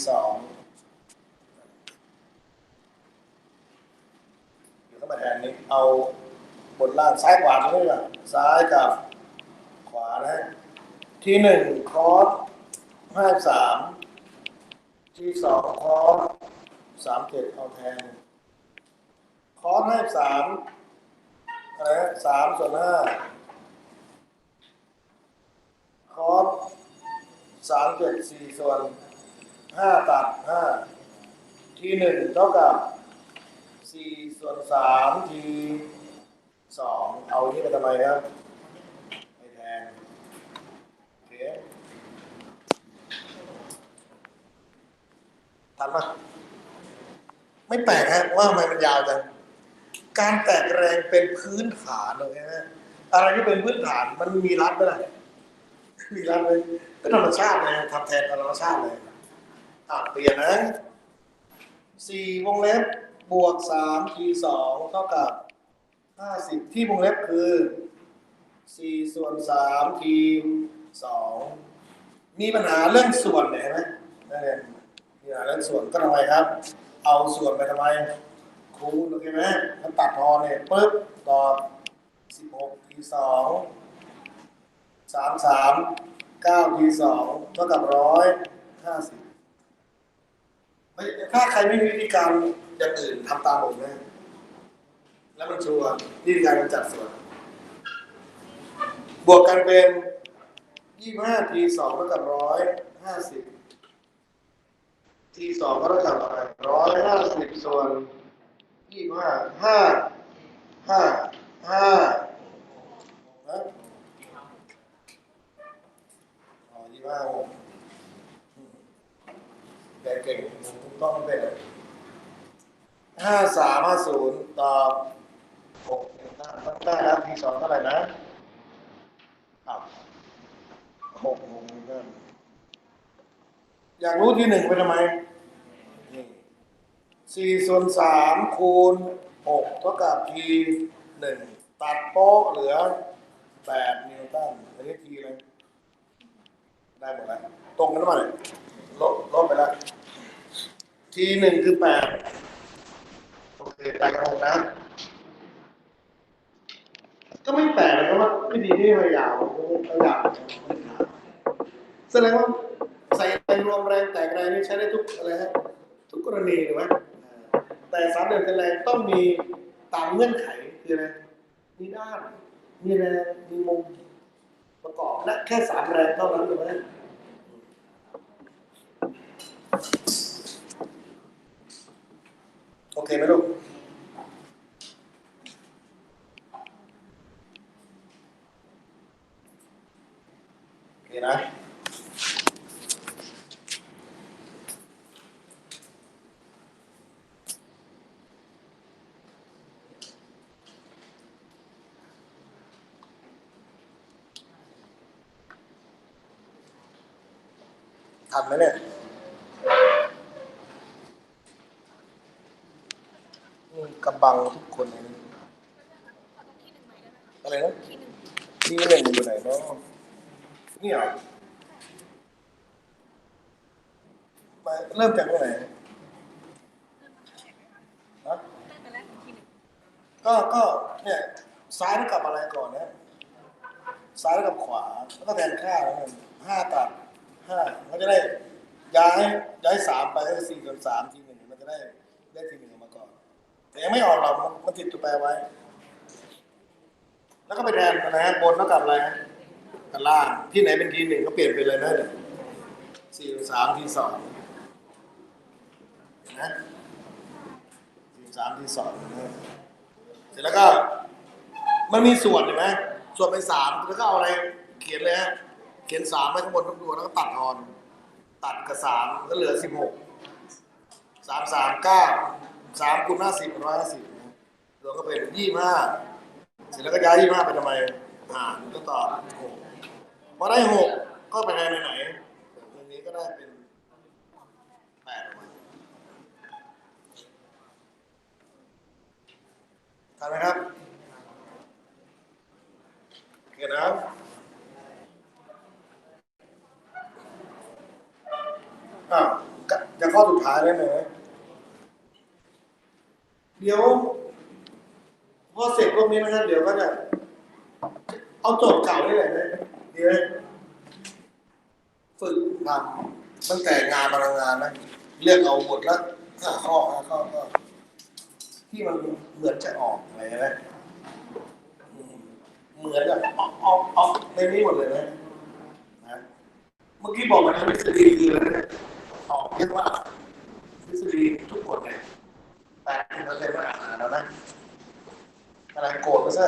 อยู่เข้ามาแทนนี้เอาบนล่างซ้ายขวาตรงนี้ก่อนซ้ายกับขวานะที1คอส53ที2คอส37เอาแทนคอส53อะไรนะ3 ส่วน 5คอส37 4 ส่วน 5ตัด5ที1เท่ากับ4 ส่วน 3ที2เอานี้ไปทำไมครับไปแทนโอเคทันไหมไม่แปลกฮะว่าทำไมมันยาวจังการแตกแรงเป็นพื้นฐานเลยนะอะไรที่เป็นพื้นฐานมันมีรัดไหมล่ะมีรัดเลยก็ธรรมชาติเลยทำแทนธรรมชาติเลยเปลี่ยนนะ4 วงเล็บบวก3ที2เท่ากับ50ที่วงเล็บคือ4 ส่วน 3ที2มีปัญหาเรื่องส่วนเนี่ยเห็นไหมนั่นเองมีปัญหาเรื่องส่วนก็ทำไมครับเอาส่วนไปทำไมคูณโอเคไหมมันตัดพอเนี่ยปึ๊บตอบ16ที2 9ที2เท่ากับ150ถ้าใครไม่มีวิธีการอย่างอื่นทำตามผมนะแล้วมันชัวร์วิธีการจัดส่วนบวกกันเป็น25ที2เท่ากับ150ที2ก็เท่ากับอะไร150ส่วน25 5 นะ25แต่เก่งต้องเป็น5350ตอบ6ได้แล้วที2เท่าไหร่นะ6โมงก็อยากรู้ที่1ไปทำไม4 ส่วน 3คูณ6เท่ากับที1ตัดโป๊ะเหลือ8 นิวตันอันนี้ทีเลยได้หมดแล้วตรงกันมาเลยลบไปแล้วที1คือ8โอเคไปกัน6นะ ก็ไม่แปลกนะครับว่าวิธีนี้พยายามแสดงว่าใส่แรงรวมแรงแตกแรงนี่ใช้ได้ทุกอะไรฮะทุกกรณีถูกไหมแต่สามเหลี่ยมเป็นแรงต้องมีตามเงื่อนไขคืออะไรมีด้านมีแรงมีมุมประกอบและแค่สามแรงเท่านั้นถูกไหมโอเคไหมลูกโอเคนะทันไหมเนี่ยกำบังทุกคนอะไรนะที่หนึ่งอยู่ไหนเนาะนี่เหรอเริ่มจากตรงไหนนะก็เนี่ยซ้ายเท่ากับอะไรก่อนนะซ้ายเท่ากับขวาแล้วก็แทนค่าแล้วกัน5 ตัด 5มันจะได้ย้าย3ไปได้4/3ทีหนึ่งมันจะได้ทีหนึ่งออกมาก่อนแต่ยังไม่ออกหรอกมันติดตัวแปรไว้แล้วก็ไปแทนนะฮะบนเท่ากับอะไรกับล่างที่ไหนเป็นทีหนึ่งก็เปลี่ยนไปเลยนะ4/3 ที 2นะ4/3 ที 2เสร็จแล้วก็มันมีส่วนเห็นไหมส่วนไป3แล้วก็เอาอะไรเขียนเลยฮะเขียน3ไว้ข้างบนทุกตัวแล้วก็ตัดทอนตัดกับ3ก็เหลือ16 3 3 9 3คูณ50เป็น150รวมก็เป็น25เสร็จแล้วก็ย้าย25ไปทำไมก็ต่อ6พอได้6ก็ไปแทนไหนตรงนี้ก็ได้เป็น8ออกมาทันไหมครับโอเคนะจะข้อสุดท้ายแล้วนะเดี๋ยวพอเสร็จพวกนี้นะครับเดี๋ยวก็จะเอาโจทย์เก่านี่แหละนะเดี๋ยวฝึกทำตั้งแต่งานพลังงานนะเลือกเอาบทละ5 ข้อก็ที่มันเหมือนจะออกอะไรนะเหมือนกับออกในนี้หมดเลยนะเมื่อกี้บอกมันทฤษฎีคืออะไรนะออกเรียกว่าทฤษฎีทุกกฎเนี่ย80%ไม่อ่านแล้วนะอะไรโกรธก็ใช่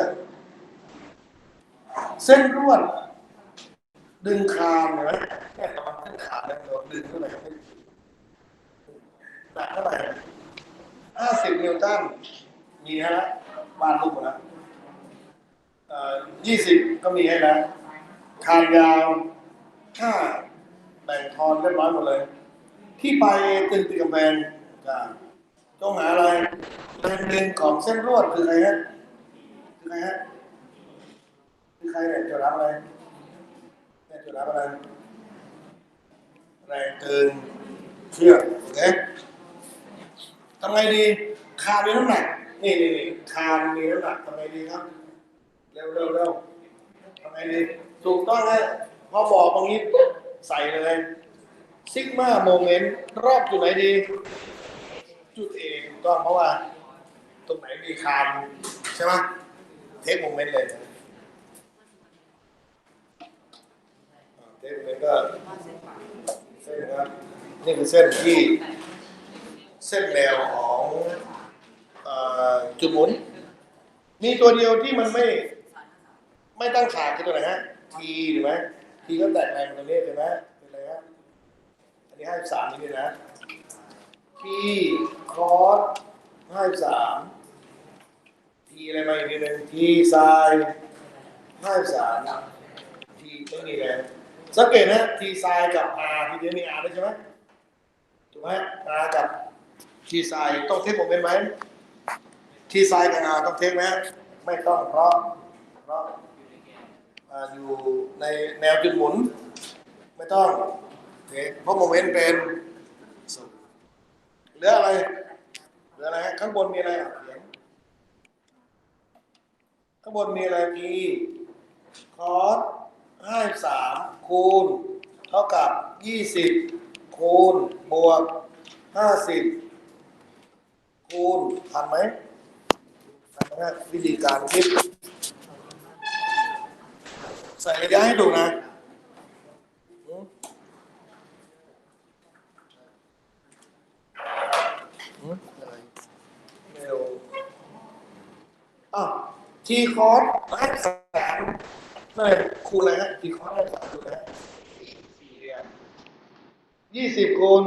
เส้นลวดดึงคานเห็นไหมแค่กำลังขึ้นขาเนี่ยเราดึงเท่าไหร่หนักเท่าไหร่50 นิวตันมีให้แล้วบ้านลูกนะ20ก็มีให้แล้วคานยาว5แบ่งทอนเรียบร้อยหมดเลยที่ไปตึงตีกำแพงต้องหาอะไรแรงดึงของเส้นลวดคือใครฮะคือใครฮะคือใครเนี่ยจะรับอะไรเนี่ยจะรับอะไรแรงดึงเชือกโอเคทำไงดีคานมีน้ำหนักนี่คานมีน้ำหนักทำไงดีครับเร็วทำไงดีถูกต้องฮะพอบอกตรงนี้ใส่เลยซิกมาโมเมนต์รอบจุดไหนดีจุดเอถูกต้องเพราะว่าตรงไหนมีคานใช่ไหมเทคโมเมนต์เลยเทคโมเมนต์ก็เส้นครับนี่คือเส้นที่เส้นแนวของจุดหมุนมีตัวเดียวที่มันไม่ตั้งฉากคือตัวไหนฮะทีถูกไหมทีก็แตกแรงตรงนี้ใช่ไหมเป็นอะไรฮะอันนี้53นี่นะทีคอส53ทีอะไรมาอีกทีนึงทีไซน์53ทีไม่มีแรงสังเกตนะทีไซน์กับ R ทีเดียวมี R ด้วยใช่ไหมถูกไหม R กับทีไซน์ต้องเทคโมเมนต์ไหมทีไซน์กับ R ต้องเทคไหมไม่ต้องเพราะอยู่ในแนวจุดหมุนไม่ต้องเพราะโมเมนต์เป็นเหลืออะไรข้างบนมีอะไรเขียน ข้างบนมีอะไรพีคอส53คูณเท่ากับ20คูณบวก50คูณทันไหมทันไหมวิธีการคิดใส่ระยะให้ดูนะเร็วทีคอส53นั่นคูณอะไรฮะทีคอส53คูณอะไร20คูณ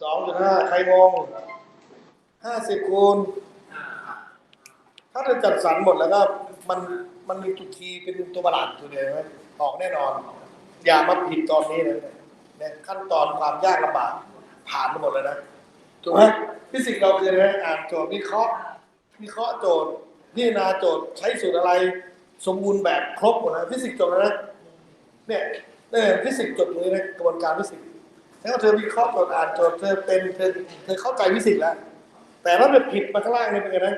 2.5ใครงง50คูณถ้าจะจัดสรรหมดแล้วก็มันมีจุดทีเป็นตัวประหลาดตัวเดียวไหมออกแน่นอน อย่ามาผิดตอนนี้นะเนี่ยขั้นตอนความยากลำบากผ่านไปหมดเลยนะถูกไหมฟิสิกส์เราคืออะไรอ่านโจทย์วิเคราะห์โจทย์พิจารณาโจทย์ใช้สูตรอะไรสมบูรณ์แบบครบหมดนะฟิสิกส์จบแล้วนะเนี่ยฟิสิกส์จบเลยนะกระบวนการฟิสิกส์แล้วเธอวิเคราะห์โจทย์อ่านโจทย์เธอเข้าใจฟิสิกส์แล้วแต่ถ้าเป็นผิดมาข้างล่างนี่เป็นไงนะ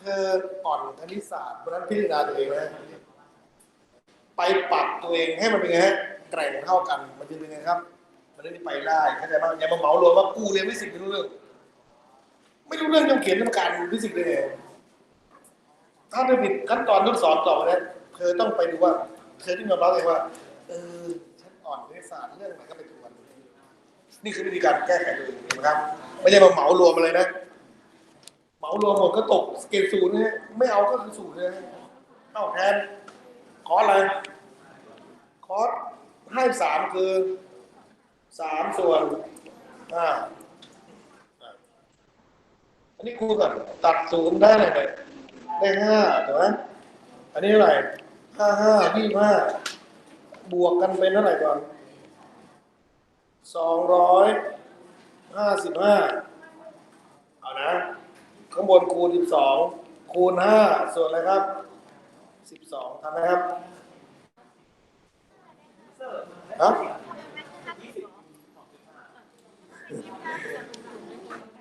เธออ่อนคณิตศาสตร์เพราะนั้นพิจารณาตัวเองนะไปปรับตัวเองให้มันเป็นไงฮะแกร่งเท่ากันมันจะเป็นไงครับมันจะไปได้เข้าใจป่ะอย่ามาเหมารวมว่ากูเรียนฟิสิกส์ไม่รู้เรื่องยังเขียนกรรมการฟิสิกส์เลยถ้าเธอผิดขั้นตอนทดสอบต่อไปนะเธอต้องไปดูว่าเธอต้องยอมรับเองว่าฉันอ่อนคณิตศาสตร์เรื่องไหนก็ไปทวนนี่คือวิธีการแก้ไขตัวเองนะครับไม่ใช่มาเหมารวมอะไรนะเหมารวมหมดก็ตกเกรด0เนี่ยไม่เอาก็คือ0เลยเอาแทนขออะไรคอส53คือ3ส่วน5อันนี้คูณก่อนตัด0ได้เลยได้5ถูกไหมอันนี้เท่าไหร่25บวกกันเป็นเท่าไหร่ก่อน255เอานะข้างบนคูณ12คูณ5ส่วนอะไรครับ12ทำไหมครับ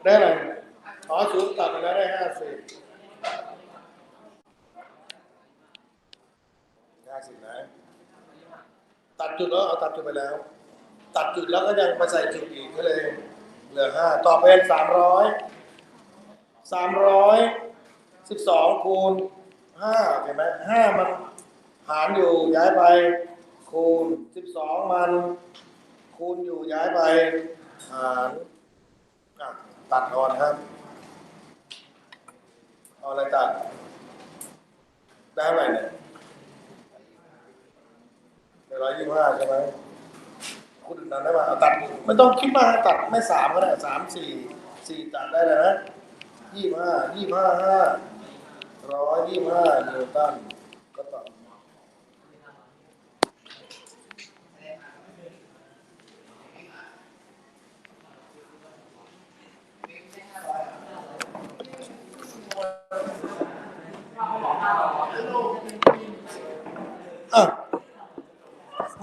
ได้อะไร0ตัดไปแล้วได้50นะตัดจุดแล้วเอาตัดจุดไปแล้วตัดจุดแล้วก็ยังมาใส่จุดอีกก็เลยเหลือ5ต่อเป็น312คูณ5เห็นไหม5มันหารอยู่ย้ายไปคูณ12มันคูณอยู่ย้ายไปหารตัดออนครับเอาอะไรตัดได้ไหมเนี่ย125ใช่ไหมคุณอื่นตัดได้ไหมเอาตัดไม่ต้องคิดมากตัดไม่3ก็ได้3 4ตัดได้เลยนะ125นิวตันก็ต่อ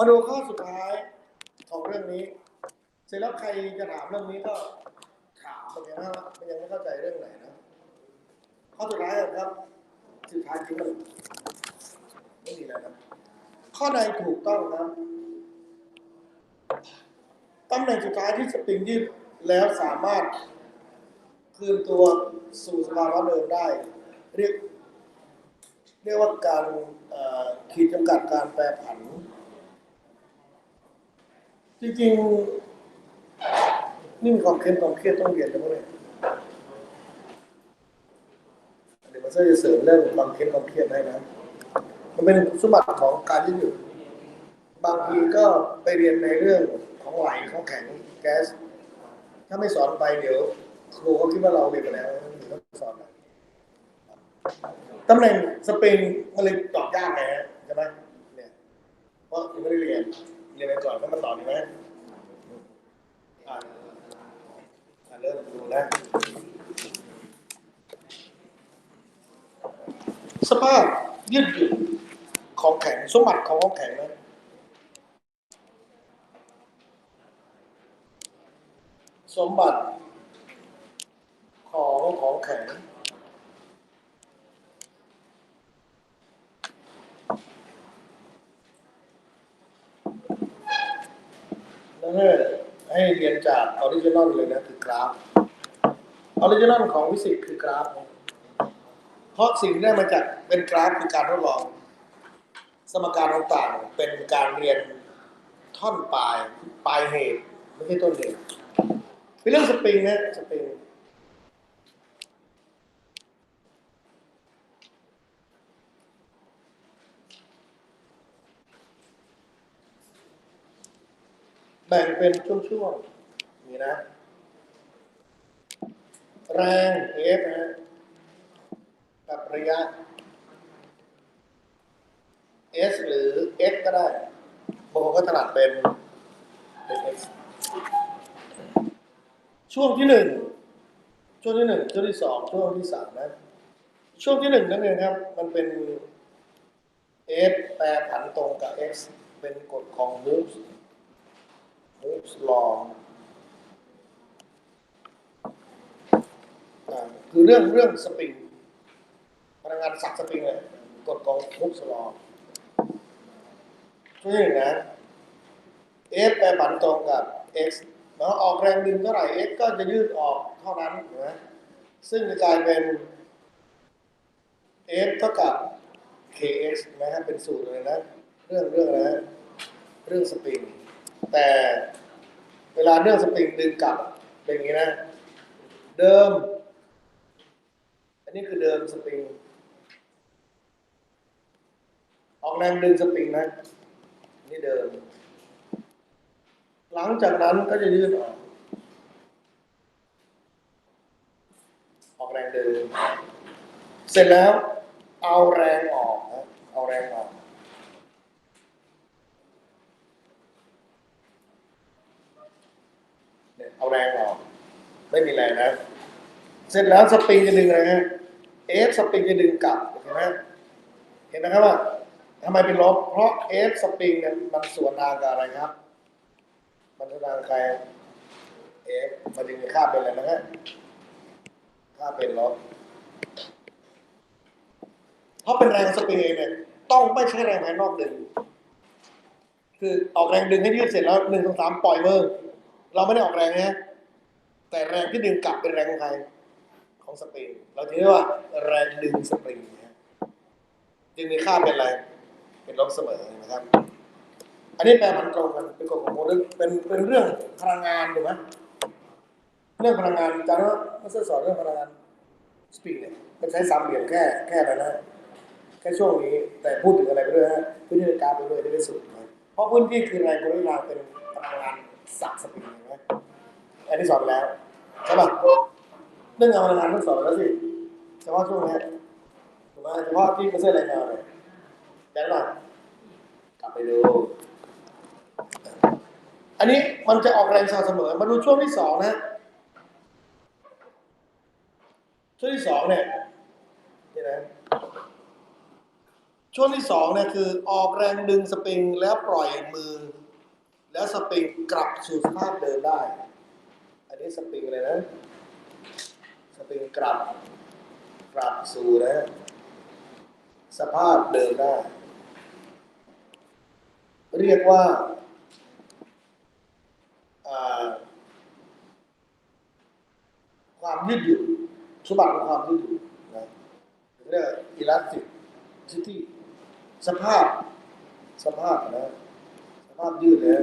มาดูข้อสุดท้ายของเรื่องนี้เสร็จแล้วใครจะถามเรื่องนี้ก็ถามไปนะมันยังไม่เข้าใจเรื่องไหนนะข้อสุดท้ายครับสุดท้ายจริงเลยไม่มีอะไรครับข้อใดถูกต้องครับตำแหน่งสุดท้ายที่สปริงยืดแล้วสามารถคืนตัวสู่สภาวะเดิมได้เรียกว่าการขีดจำกัดการแปรผันจริงๆนี่มีความเครียดต้องเรียนกันไหมเดี๋ยวมันจะเสริมเรื่องความเครียดให้นะมันเป็นสมบัติของการยืดหยุ่นบางทีก็ไปเรียนในเรื่องของไหลของแข็งแก๊สถ้าไม่สอนไปเดี๋ยวครูเขาคิดว่าเราเรียนไปแล้วต้องสอนตำแหน่งสปริงมันเลยตอบยากไงใช่ไหมเนี่ยเพราะยังไม่ได้เรียนไปก่อนแล้วมาตอบดีไหมเริ่มดูนะสภาพยืดหยุ่นของแข็งสมบัติของแข็งนะสมบัติของแข็ง ให้เรียนจากออริจินอลเลยนะคือกราฟออริจินอลของฟิสิกส์คือกราฟเพราะสิ่งนี้มาจากเป็นกราฟคือการทดลองสมการต่างๆเป็นการเรียนท่อนปลายเหตุไม่ใช่ต้นเหตุเป็นเรื่องสปริงนะสปริงแบ่งเป็นช่วงๆนี่นะแรง F นะกับระยะ S หรือ X ก็ได้บางคนก็ถนัดเป็น X ช่วงที่หนึ่งช่วงที่สองช่วงที่สามนะช่วงที่หนึ่งนั่นเองครับมันเป็น F แปรผันตรงกับ X เป็นกฎของ Moore's law คือเรื่องสปริงพลังงานสักสปริงเลยกฎของ Moore's law ช่วงที่หนึ่งนะ F แปรผันตรงกับ X แล้วออกแรงดึงเท่าไหร่ X ก็จะยืดออกเท่านั้นนะซึ่งจะกลายเป็น F เท่ากับ kx นะฮะเป็นสูตรเลยนะเรื่องอะไรนะเรื่องสปริงแต่เวลาเรื่องสปริงดึงกลับเป็นอย่างนี้นะเดิมอันนี้คือเดิมสปริงออกแรงดึงสปริงนะนี่เดิมหลังจากนั้นก็จะยืดออกแรงดึงเสร็จแล้วเอาแรงออกนะเอาแรงออกเนี่ยเอาแรงออกไม่มีแรงนะเสร็จแล้วสปริงจะดึงอะไรฮะสปริงจะดึงกลับเห็นไหมเห็นนะครับว่าทำไมเป็นลบเพราะสปริงเนี่ยมันส่วนทางกับอะไรครับมันส่วนทางใครมันดึงค่าเป็นอะไรนะฮะค่าเป็นลบเพราะเป็นแรงสปริงเองเนี่ยต้องไม่ใช่แรงภายนอกดึงคือออกแรงดึงให้ยืดเสร็จแล้ว1 2 3ปล่อยมือเราไม่ได้ออกแรงนะแต่แรงที่ดึงกลับเป็นแรงของใครของสปริงเราจะเรียกว่าแรงดึงสปริงจึงมีค่าเป็นอะไรเป็นลบเสมอนะครับอันนี้แปลผันตรงกันเป็นกฎของโมเลกุลเป็นเรื่องพลังงานถูกไหมเรื่องพลังงานอาจารย์ว่าไม่ใช่สอนเรื่องพลังงานสปริงเนี่ยมันใช้สามเหลี่ยมแค่อะไรนะแค่ช่วงนี้แต่พูดถึงอะไรไปด้วยฮะพื้นที่การไปด้วยได้สุดนะเพราะพื้นที่คือแรงกดดันเป็นพลังงานสักสปริงใช่ไหมอันนี้สอนแล้วใช่ป่ะเรื่องพลังงานต้องสอนแล้วสิเฉพาะช่วงนี้ถูกไหมเฉพาะที่ไม่ใช่แรงงานเลยได้หรอกลับไปดูอันนี้มันจะออกแรงสม่ำเสมอมาดูช่วงที่สองนะช่วงที่สองเนี่ยนี่นะช่วงที่สองเนี่ยคือออกแรงดึงสปริงแล้วปล่อยมือแล้วสปริงกลับสู่สภาพเดิมได้อันนี้สปริงเลยนะสปริงกลับสู่นะสภาพเดิมได้เรียกว่าความยืดหยุ่นสมบัติของความยืดหยุ่นนะเรียกอิลาสติซิตี้สภาพนะสภาพยืดเลย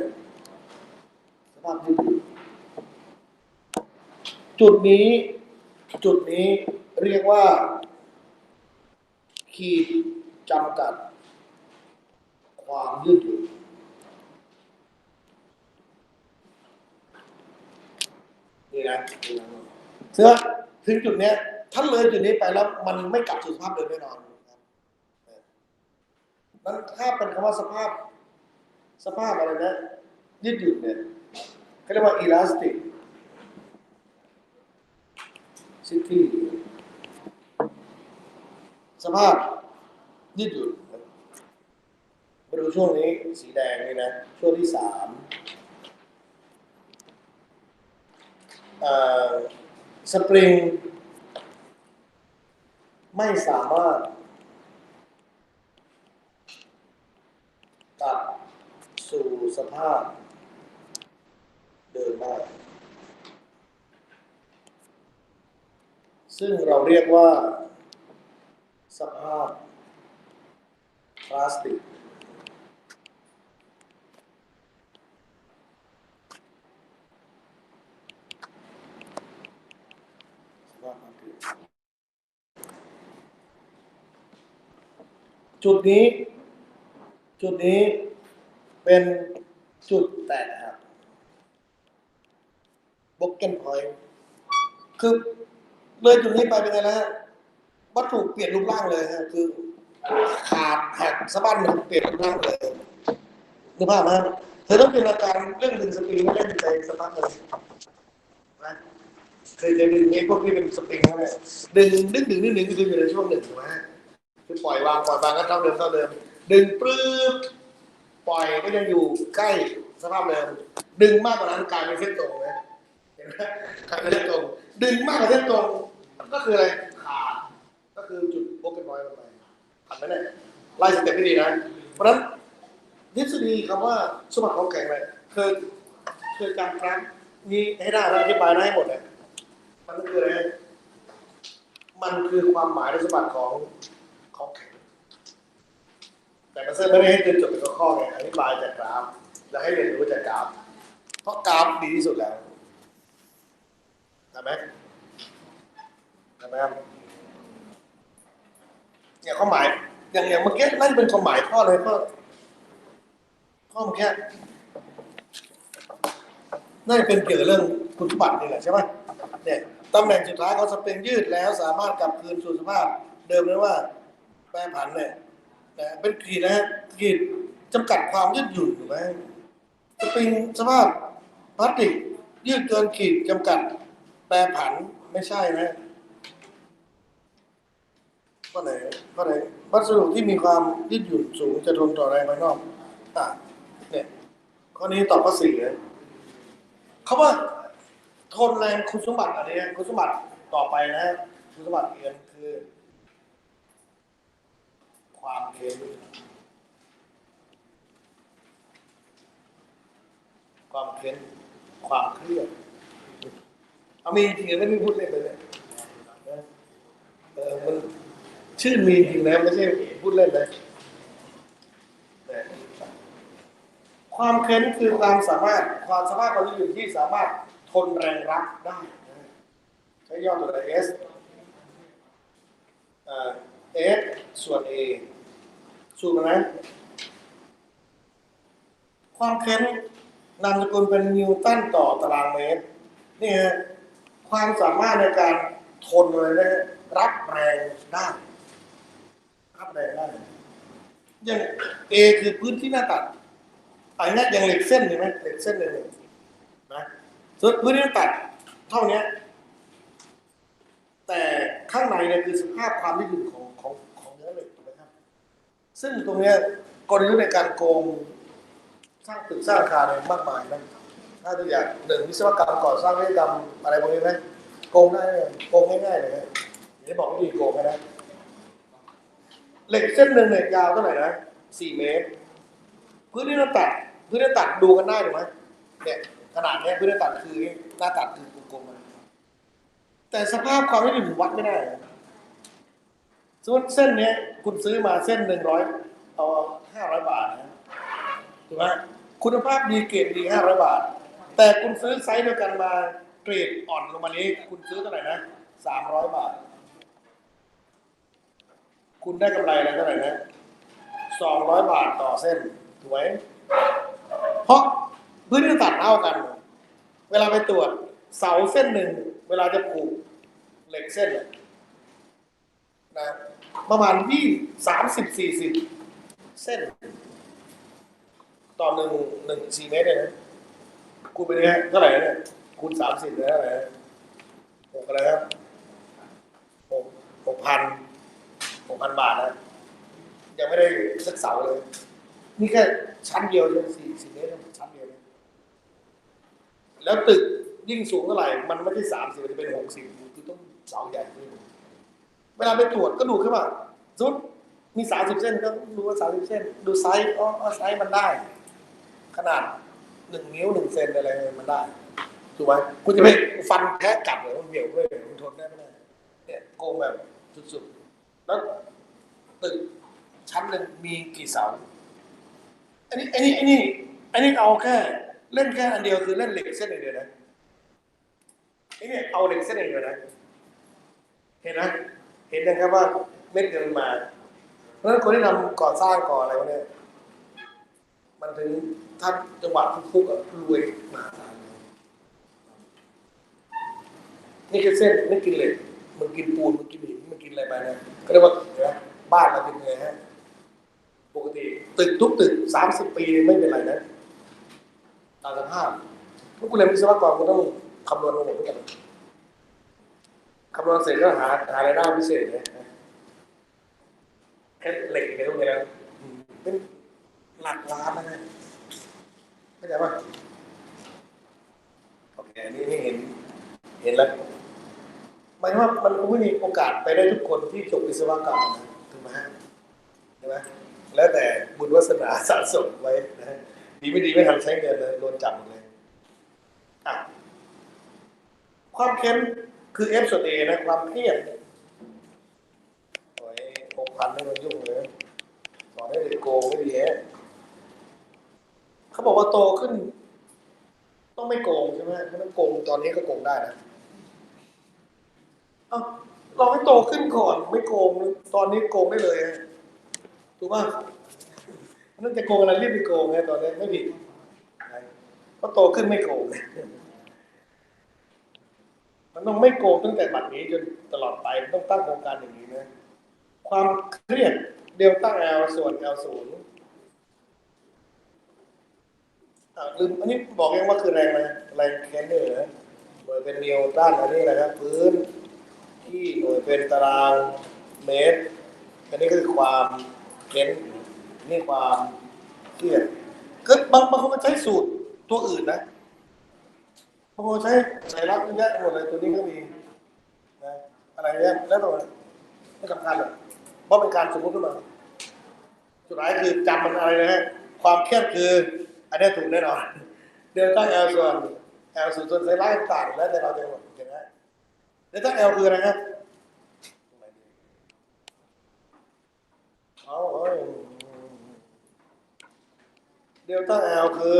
สภาพยืดหยุ่นจุดนี้เรียกว่าขีดจำกัดความยืดหยุ่นนี่นะเสื้อถึงจุดนี้ถ้าเลยจุดนี้ไปแล้วมันไม่กลับสู่สภาพเดิมแน่นอนนั้นถ้าเป็นคำว่าสภาพอะไรนะยืดหยุ่นเนี่ยเขาเรียกว่า elastic city สภาพยืดหยุ่นมาดูช่วงนี้สีแดงนี่นะช่วงที่3สปริงไม่สามารถกลับสู่สภาพ เดินได้ซึ่งเราเรียกว่าสภาพพลาสติกจุดนี้เป็นจุดแตกหักบล็อกเก้นพอยต์คือเลยจุดนี้ไปเป็นไงนะฮะวัตถุเปลี่ยนรูปร่างเลยฮะคือขาดหักสะบั้นมันเปลี่ยนรูปร่างเลยนึกภาพไหมเธอต้องเป็นอาการเรื่องดึงสปริงไม่เล่นใจสักพักเลยนะเคยจะดึงไอ้พวกที่เป็นสปริงนั่นแหละดึงคืออยู่ในช่วงหนึ่งถูกไหมคือปล่อยวางก็เท่าเดิมดึงปลื้มปล่อยก็ยังอยู่ใกล้สภาพเดิมดึงมากกว่านั้นกลายเป็นเส้นตรงเลยเห็นไหมกลายเป็นเส้นตรงดึงมากกว่าเส้นตรงก็คืออะไรขาดก็คือจุดโบกเก็ตน้อยลงไปทำไหมเนี่ยไล่สเต็ปให้ดีนะเพราะฉะนั้นทฤษฎีคำว่าสมบัติของแข็งเลยคือการครั้งนี้ให้ได้แล้วอธิบายได้ให้หมดเลยมันคืออะไรมันคือความหมายในสมบัติของแข็งแต่มันไม่ได้ให้จดเป็นข้อไงอธิบายจากกราฟแล้วให้เรียนรู้จากกราฟเพราะกราฟดีที่สุดแล้วใช่ไหมครับเนี่ยความหมายอย่างเมื่อกี้นั่นเป็นความหมายข้อเลยข้อเมื่อกี้น่าจะเป็นเกี่ยวกับเรื่องคุณสมบัตินี่แหละใช่ไหมเนี่ยตำแหน่งสุดท้ายของสปริงยืดแล้วสามารถกลับคืนสู่สภาพเดิมได้ว่าแปรผันเนี่ยเป็นขีดนะขีดจำกัดความยืดหยุ่นถูกไหมสปริงสภาพพลาสติกยืดเกินขีดจำกัดแปรผันไม่ใช่นะข้อไหนวัสดุที่มีความยืดหยุ่นสูงจะทนต่อแรงภายนอกเนี่ยข้อนี้ตอบข้อ4เลยเขาว่าทนแรงคุณสมบัติอะไรคุณสมบัติต่อไปนะคุณสมบัติเอ็นคือความเค็มความเครียดเอามีจริงๆไม่ได้พูดเล่นเลยมันชื่อมีจริงนะไม่ใช่พูดเล่นเลยความเค็มคือความสามารถความยืดหยุ่นที่สามารถทนแรงรับได้ใช้ย่อตัว S S ส่วน A สูตรนะความเค็มนามสกุลเป็นนิวตันต่อตารางเมตรนี่ฮะความสามารถในการทนเลยนะรับแรงได้อย่าง A คือพื้นที่หน้าตัดอันนี้อย่างเหล็กเส้นเห็นไหมเหล็กเส้นเลยนะส่วนพื้นที่หน้าตัดเท่านี้แต่ข้างในเนี่ยคือสภาพความยืดหยุ่นของเนื้อเหล็กถูกไหมครับซึ่งตรงนี้กลยุทธ์ในการโกงสร้างตึกสร้างอาคารเนี่ยมากมายนะถ้าตัวอย่าง1วิศวกรรมก่อสร้างวิศวกรรมอะไรพวกนี้ไหมโกงได้โกงง่ายๆเลยนี่บอกวิธีโกงนะเหล็กเส้นหนึ่งเนี่ยยาวเท่าไหร่นะ4 เมตรพื้นที่หน้าตัดดูกันได้ถูกไหมเนี่ยขนาดนี้พื้นที่หน้าตัดคือหน้าตัดคือกลมๆแต่สภาพความยืดหยุ่นวัดไม่ได้สมมติเส้นนี้คุณซื้อมาเส้น100เอา500 บาทนะถูกไหมคุณภาพดีเกรดดี500 บาทแต่คุณซื้อไซส์เดียวกันมาเกรดอ่อนลงมานี้คุณซื้อเท่าไหร่นะ300 บาทคุณได้กำไรอะไรเท่าไหร่นะ200 บาทต่อเส้นถูกไหมเพราะพื้นที่ตัดเท่ากันเวลาไปตรวจเสาเส้นหนึ่งเวลาจะผูกเหล็กเส้นนะประมาณ30-40 เส้นต่อ1 4 เมตรเลยนะคูณไปเนี่ยเท่าไหร่เนี่ยคูณ30เลยเท่าไหร่6อะไรครับ6,000 บาทนะยังไม่ได้สักเสาเลยนี่แค่ชั้นเดียวเลย4 เมตรชั้นเดียวแล้วตึกยิ่งสูงเท่าไหร่มันไม่ใช่30มันจะเป็น60คือต้องเสาใหญ่ขึ้นเวลาไปตรวจก็ดูขึ้นว่าสมมติมี30 เส้นก็ดูว่า30 เส้นดูไซส์ไซส์มันได้ขนาด1 นิ้ว 1 เซนอะไรมันได้ ถูกไหมคุณจะไปฟันแพ้กัดหรือมันเหนียวด้วยมันทนได้ไม่ได้เนี่ยโกงแบบสุดๆแล้วตึกชั้นหนึ่งมีกี่เสาอันนี้เอาแค่เล่นแค่อันเดียวคือเล่นเหล็กเส้นเดียวนะนี่เอาเหล็กเส้นเดียวนะเห็นนะเห็นนะครับว่าเม็ดเงินมาเพราะฉะนั้นคนที่ทำก่อสร้างก่ออะไรวะเนี่ยมันถึงถ้าจังหวะฟุกๆรวยมหาศาลนี่คือเส้นไม่กินเหล็กมันกินปูนมันกินหินมันกินอะไรไปนะก็เรียกว่าบ้านเราเป็นไงฮะปกติตึกทุกตึก30 ปีไม่เป็นไรนะตามสภาพทุกคนเลยวิศวกรก็ต้องคำนวณมาหมดเหมือนกันคำนวณเสร็จก็หารายได้พิเศษเนี่ยแค่เหล็กในตรงนี้แล้วเป็นหลักล้านนะเข้าใจป่ะโอเคนี่เห็นแล้วหมายว่ามันไม่มีโอกาสไปได้ทุกคนที่จบวิศวกรรมนะถูกไหมใช่ไหมแล้วแต่บุญวาสนาสะสมไว้นะดีไม่ดีไม่ทำใช้เงินเลยโดนจับเลยความเข้มคือ F ส่วน A นะความเครียดโอ้ย6,000ไม่ต้องยุ่งเลยสอนให้เด็กโกงไม่ดีฮะเขาบอกว่าโตขึ้นต้องไม่โกงใช่ไหมถ้าไม่โกงตอนนี้ก็โกงได้นะเราให้โตขึ้นก่อนไม่โกงตอนนี้โกงได้เลยถูกป่ะนั่นจะโกงอะไรรีบไปโกงไงตอนนี้ไม่ผิดเพราะโตขึ้นไม่โกงมันต้องไม่โกงตั้งแต่บัดนี้จนตลอดไปต้องตั้งโครงการอย่างนี้นะความเครียดเดลต้า L ส่วน L 0ลืมอันนี้บอกยังว่าคือแรงอะไรแรงแคนเนอร์นะหน่วยเป็นนิวตันอันนี้อะไรครับพื้นที่หน่วยเป็นตารางเมตรอันนี้คือความเค้นนี่ความเครียดก็บางคนมันใช้สูตรตัวอื่นนะบางคนใช้สายลับเยอะหมดเลยตัวนี้ก็มีนะอะไรเงี้ยแล้วตัวไม่สำคัญหรอกเพราะเป็นการสมมติขึ้นมาสุดท้ายคือจำมันอะไรนะฮะความเครียดคืออันนี้ถูกแน่นอนเดลต้า L ส่วน L ส่วนสายลับต่างแล้วแต่เราจะเห็นไหมเดลต้า L คืออะไรครับเดลต้า L คือ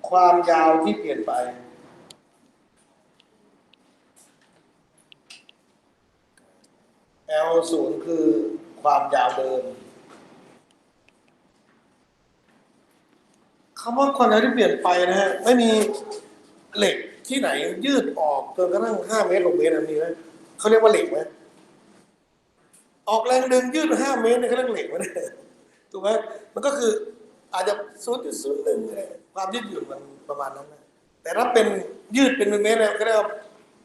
ความยาวที่เปลี่ยนไปL 0คือความยาวเดิมคำว่าความยาวที่เปลี่ยนไปนะฮะไม่มีเหล็กที่ไหนยืดออกจนกระทั่ง5 เมตร6 เมตรมีไหมเขาเรียกว่าเหล็กไหมออกแรงดึงยืด5 เมตรเนี่ยเขาเรียกเหล็กไหมถูกไหมมันก็คืออาจจะ0.01ความยืดหยุ่นมันประมาณนั้นนะแต่ถ้าเป็นยืดเป็นเมตรเนี่ยก็เรียกว่า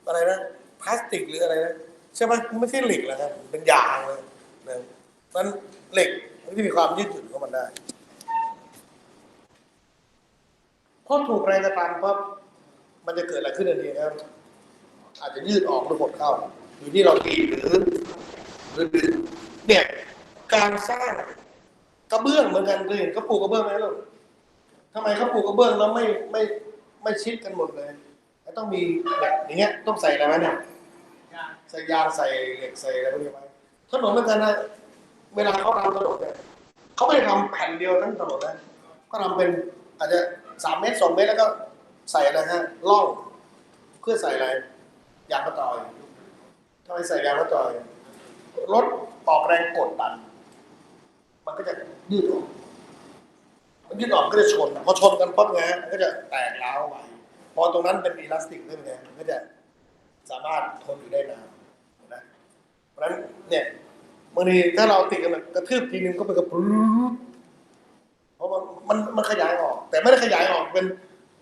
อะไรนะพลาสติกหรืออะไรนะใช่ไหมไม่ใช่เหล็กแล้วครับเป็นยางเลยนะมันเหล็กมันจะมีความยืดหยุ่นของมันได้พอถูกแรงกระทำปั๊บมันจะเกิดอะไรขึ้นทันทีครับอาจจะยืดออกหรือหดเข้าอยู่ที่เราตีหรือดึงเนี่ยการสร้างกระเบื้องเหมือนกันเคยเห็นเขาปลูกกระเบื้องไหมลูกทำไมเขาปลูกกระเบื้องแล้วไม่ชิดกันหมดเลยต้องมีแบบอย่างเงี้ยต้องใส่อะไรไหมเนี่ยใส่ยางใส่เหล็กใส่อะไรพวกนี้ไหมถนนเหมือนกันนะเวลาเขาทำถนนเนี่ยเขาไม่ได้ทำแผ่นเดียวทั้งถนนนะก็ทำเป็นอาจจะ3 เมตร 2 เมตรแล้วก็ใส่อะไรฮะล่องเพื่อใส่อะไรยางมะตอยทำไมใส่ยางมะตอยรถออกแรงกดดันมันก็จะยืดออกมันยืดออกก็จะชนพอชนกันปั๊บไงมันก็จะแตกร้าวไปพอตรงนั้นเป็นอิลาสติกด้วยไงมันก็จะสามารถทนอยู่ได้นานนะเพราะฉะนั้นเนี่ยบางทีถ้าเราติดกันกระทืบทีนึงก็เป็นกระปรื้อเพราะมันขยายออกแต่ไม่ได้ขยายออกเป็น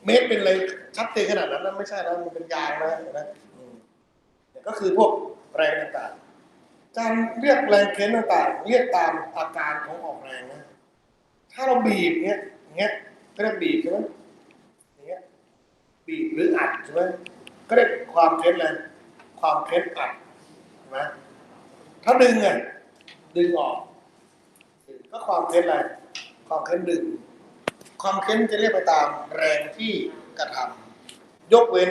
เมตรเป็นอะไรชัดเจนขนาดนั้นนั่นไม่ใช่นะมันเป็นยางนะก็คือพวกแรงต่างๆการเรียกแรงเค้นต่างๆเรียกตามอาการของออกแรงนะถ้าเราบีบเงี้ยก็เรียกบีบใช่ไหมอย่างเงี้ยบีบหรืออัดใช่ไหมก็เรียกความเค้นอะไรความเค้นอัดนะถ้าดึงดึงออกก็ความเค้นอะไรความเค้นดึงความเค้นจะเรียกไปตามแรงที่กระทำ ยกเว้น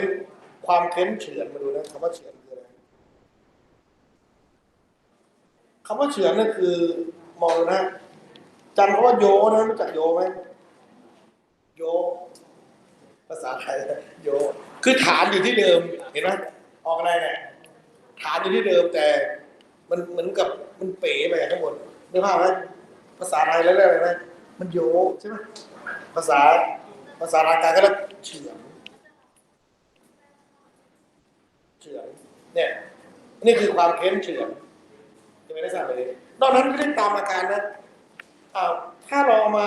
ความเค้นเฉือนมาดูนะคำว่าเฉือนคืออะไรคำว่าเฉือนนั่นคือมองนะจำคำว่าโยนะรู้จักโยไหมโยภาษาไทยโยคือฐานอยู่ที่เดิมเห็นไหมออกอะไรเนี่ยฐานอยู่ที่เดิมแต่มันเหมือนกับมันเป๋ไปทั้งหมดนึกภาพไหมภาษาไทยแล้วเรียกอะไรนะมันโยใช่ไหมภาษาทางการก็เรียกเฉือนเนี่ยนี่คือความเค้นเฉือนจะไม่ได้ทราบเลยนอกนั้นก็ได้ตามอาการนะถ้าเราเอามา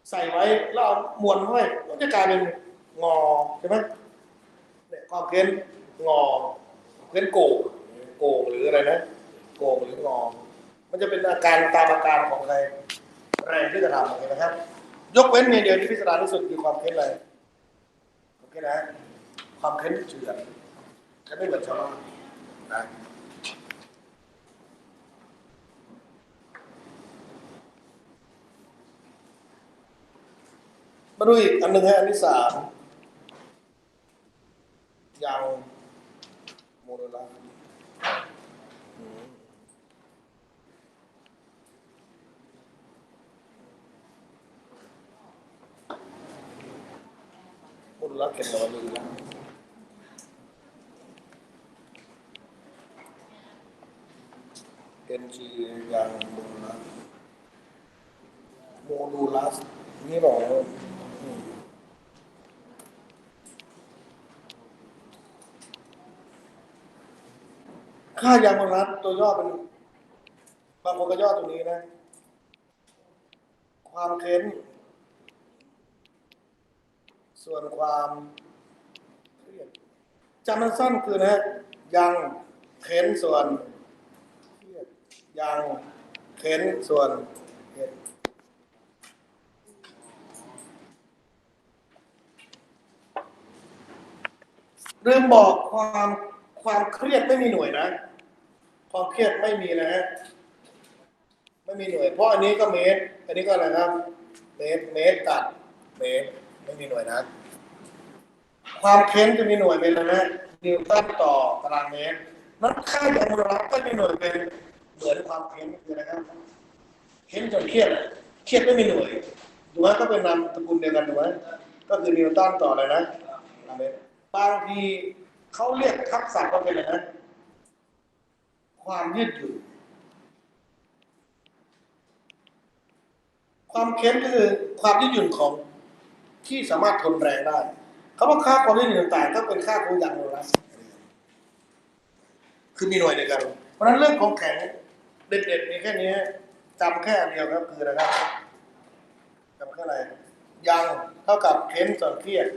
ใส่ไว้แล้วเอามวนห้อยก็จะกลายเป็นงอใช่ไหมเนี่ยความเค้นงอเค้นโกงหรืออะไรนะโกงหรืองอมันจะเป็นอาการตามอาการของอะไรที่จะทำเห็นไหมครับยกเว้นเมียเดียวที่พิสดารที่สุดคือความเค้นอะไรโอเคนะความเค้นเฉือนจะไม่เหมือนชาวบ้านนะมาดูอีกอันหนึ่งฮะอันที่สามยังโมโนลาโมโนลาเก็บมาดูนะเอ็นจียังโมดูลัสนี่หรอค่ายางโมโนลัสตัวย่อเป็นบางคนก็ย่อตรงนี้นะความเค้นส่วนความเครียดจำมันสั้นคือนะยังเค้นส่วนเครียดยังเค้นส่วนเครียดลืมบอกความเครียดไม่มีหน่วยนะความเครียดไม่มีนะฮะไม่มีหน่วยเพราะอันนี้ก็เมตรอันนี้ก็อะไรครับเมตรตัดเมตรไม่มีหน่วยนะความเค้นจะมีหน่วยเป็นอะไรนะนิวตันต่อตารางเมตรนั้นค่าอย่างโมลาร์ก็มีหน่วยเป็นเหมือนความเค้นคืออะไรครับเค้นจนเครียดไม่มีหน่วยถูกไหมก็เป็นนามตระกูลเดียวกันถูกไหมก็คือนิวตันต่ออะไรนะตารางเมตรบางทีเขาเรียกทักษะว่าเป็นอะไรนะความยืดหยุ่นความเค้นก็คือความยืดหยุ่นของที่สามารถทนแรงได้คำว่าค่าความยืดหยุ่นต่างๆก็เป็นค่าของอย่างโมลาร์คือมีหน่วยเดียวกันเพราะฉะนั้นเรื่องของแข็งเด็ดๆมีแค่นี้จำแค่อันเดียวครับคืออะไรครับจำแค่อะไรยังเท่ากับเค้นส่วนเครียด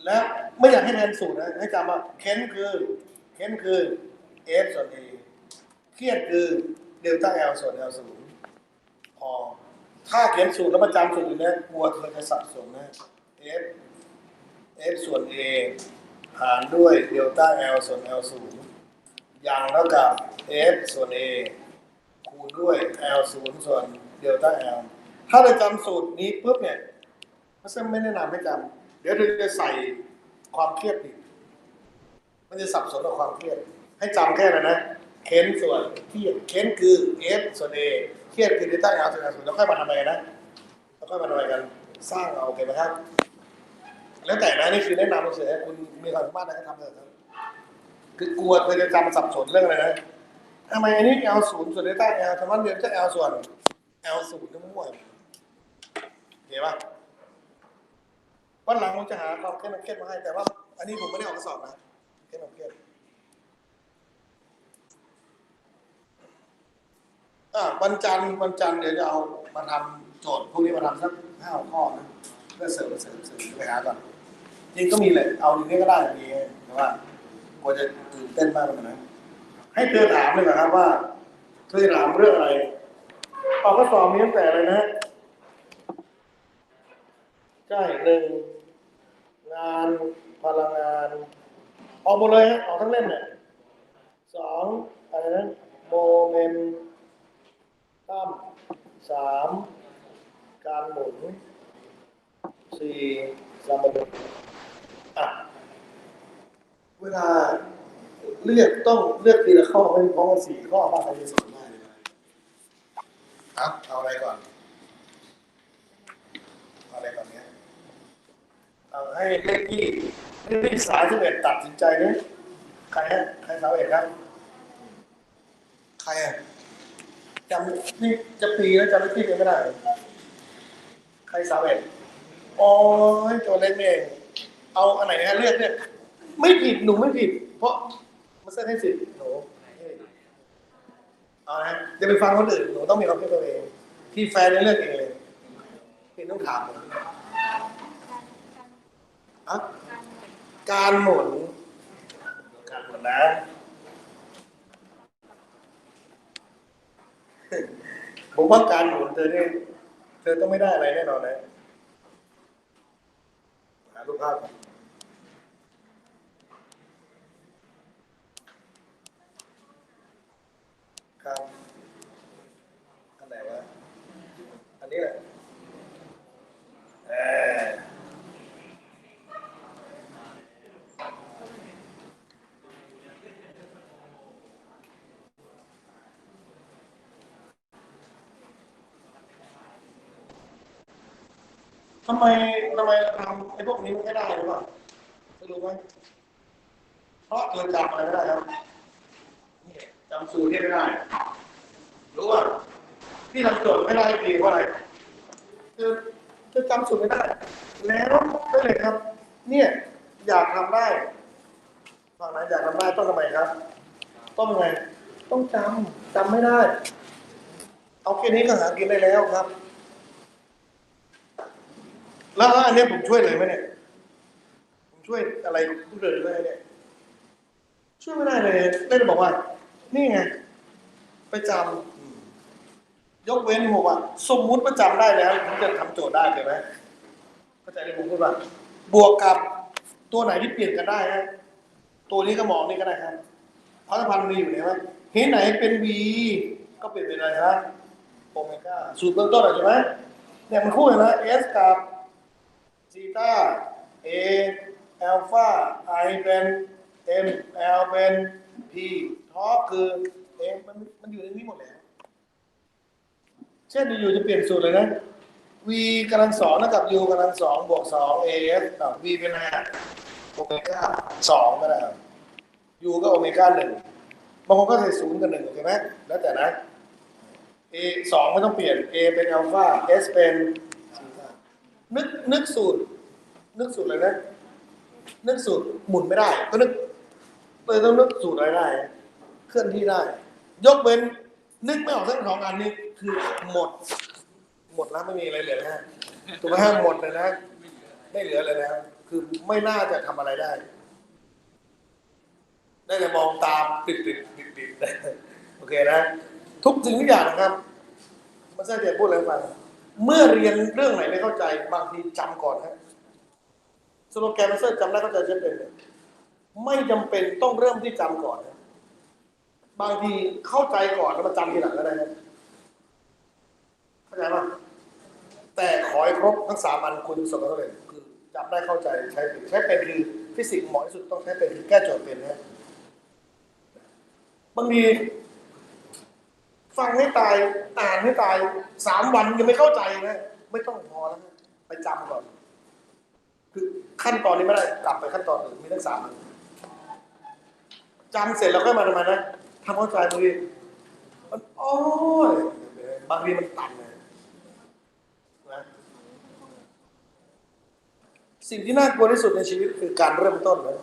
และไม่อยากให้เรียนสูตรนะให้จำว่าเค้นคือ F ส่วน A เครียดคือเดลต้า L ส่วน L ศูนย์พอถ้าเขียนสูตรแล้วประจำสูตรอยู่เนี่ยกลัวเธอจะสับสนนะ Fส่วน A หารด้วยเดลต้า L ส่วน L ศูนย์อย่างเท่ากับ F ส่วน A คูณด้วย L ศูนย์ส่วนเดลต้า L ถ้าเราจำสูตรนี้ปุ๊บเนี่ยไม่แนะนำให้จำเดี๋ยวเราจะใส่ความเครียดอีกมันจะสับสนกับความเครียดให้จำแค่นั้นนะเค้นส่วนเครียดเค้นคือ F ส่วน A เครียดคือเดลต้า L ส่วน L ศูนย์แล้วค่อยมาทำอะไรนะแล้วค่อยมาทำอะไรกันสร้างเอาโอเคไหมครับแล้วแต่นะนี่คือแนะนำเฉยๆคุณมีความสามารถในการทำเถอะครับคือกลัวเธอจะจำสับสนเรื่องอะไรนะทำไมอันนี้ L ศูนย์ส่วนเดลต้า L ทำไมเดลต้า L ส่วน L ศูนย์ก็มั่วเห็นปะวันหลังผมจะหาความเครียดมาให้แต่ว่าอันนี้ผมไม่ได้ออกกระสอบนะเครียดวันจันทร์เดี๋ยวจะเอามาทำโจทย์พวกนี้มาทำสัก5 ข้อนะเพื่อเสริมไปหาก่อนจริงก็มีเลยเอาอย่างนี้ก็ได้มีแต่ว่ากลัวจะตื่นเต้นมากเลยนะให้เธอถามเลยนะครับว่าเธอถามเรื่องอะไรออกข้อสอบมีตั้งแต่อะไรนะใช่งานพลังงานออกหมดเลยฮะออกทั้งเล่มเนี่ย2อะไรนะโมเมนตัม3การหมุน4สมดุล เวลาเลือกต้องเลือกทีละข้อไม่พร้อมกัน4 ข้อบ้างใครจะสอนได้เลยครับเอาอะไรก่อนเอาอะไรก่อนเนี้ยเอาให้เลขที่31ตัดสินใจเนี่ยใครฮะใคร31ครับใครอ่ะจำนี่จะปีแล้วจำเลขที่ไม่ได้ใคร31อ๋อตัวเล็กนี่เองเอาอันไหนฮะเลือกเนี่ยไม่ผิดหนูไม่ผิดเพราะมันเส้นให้สิทธิ์หนูเอานะจะไปฟังคนอื่นหนูต้องมีความคิดตัวเองที่แฟนเลือกเองเลยพี่ต้องถามผมอะการหมุนนะผมว่าการหมุนเธอเนี่ยเธอต้องไม่ได้อะไรแน่นอนนะหารูปภาพครับอันไหนวะอันนี้แหละเออทำไมทำไอ้พวกนี้มันไม่ได้หรือเปล่าจะรู้ไหมเพราะเธอจำอะไรไม่ได้ครับจำสูตรที่ไม่ได้รู้ว่าที่ทำโจทย์ไม่ได้ดีเพราะอะไรคือจะจำสูตรไม่ได้แล้วได้เลยครับเนี่ยอยากทำได้ฝั่งไหนอยากทำได้ต้องทำไมครับต้องไงต้องจำไม่ได้เอาแค่นี้ก็หากินได้แล้วครับแล้วอันนี้ผมช่วยเลยไหมเนี่ยผมช่วยอะไรผู้เดินเลยเนี่ยช่วยไม่ได้เลยได้แต่บอกว่านี่ไงไปจำยกเว้นผมว่าสมมุติประจำได้แล้วผมจะทำโจทย์ได้ใช่ไหมเข้าใจที่ผมพูดว่าบวกกับตัวไหนที่เปลี่ยนกันได้ฮะตัวนี้ก็มองนี่ก็ได้ครับเพราะพันธุ์มีอยู่เนี่ยไหมเห็นไหนเป็น v ก็เปลี่ยนเป็นอะไรครับโอเมก้าสูตรเบื้องต้นใช่ไหมเนี่ยมันคู่กันนะ s กับซีตาเออัลฟาไอเป็นเอ็มแอลเป็นพีท็อปคือเอ็มมันอยู่ในนี้หมดแล้วเช่นอยู่จะเปลี่ยนสูตรเลยนะ v กำลังสองเท่ากับ u กำลังสองบวกสอง af กับ v เป็นอะไรโอเมก้าสองก็ได้ u ก็โอเมก้าหนึ่งบางคนก็ใส่ศูนย์กับหนึ่งโอเคไหมแล้วแต่นะ a สองไม่ต้องเปลี่ยน a เป็นอัลฟา s เป็นซีตานึกสูตรอะไรนะนึกสูตรหมุนไม่ได้ก็นึกเลยต้องนึกสูตรอะไรได้เคลื่อนที่ได้ยกเว้นนึกไม่ออกทั้งสองอันนี้คือหมดแล้วไม่มีอะไรเหลือนะถูกไหมฮะหมดเลยนะไม่เหลือเลยนะคือไม่น่าจะทำอะไรได้ได้แต่มองตามติดโอเคนะทุกสิ่งทุกอย่างนะครับมันจะพูดอะไรไปเมื่อเรียนเรื่องไหนไม่เข้าใจบางทีจำก่อนครับสโลแกนมันเซอร์จำได้เข้าใจชัดเจนเลยไม่จำเป็นต้องเริ่มที่จำก่อนนะบางทีเข้าใจก่อนแล้วมาจำทีหลังก็ได้นะเข้าใจป่ะแต่ขอให้ครบทั้ง3 อันคุณสมบัติเลยคือจำได้เข้าใจใช้เป็นคือฟิสิกส์เหมาะที่สุดต้องใช้เป็นคือแก้โจทย์เป็นนะบางทีฟังให้ตายอ่านให้ตาย3 วันยังไม่เข้าใจนะไม่ต้องพอแล้วไปจำก่อนคือขั้นตอนนี้ไม่ได้กลับไปขั้นตอนอื่นมีทั้ง3 อันจำเสร็จแล้วค่อยมาทำไมนะทำเข้าใจบางทีมันโอ้ยบางทีมันตันเลยนะสิ่งที่น่ากลัวที่สุดในชีวิตคือการเริ่มต้นนะ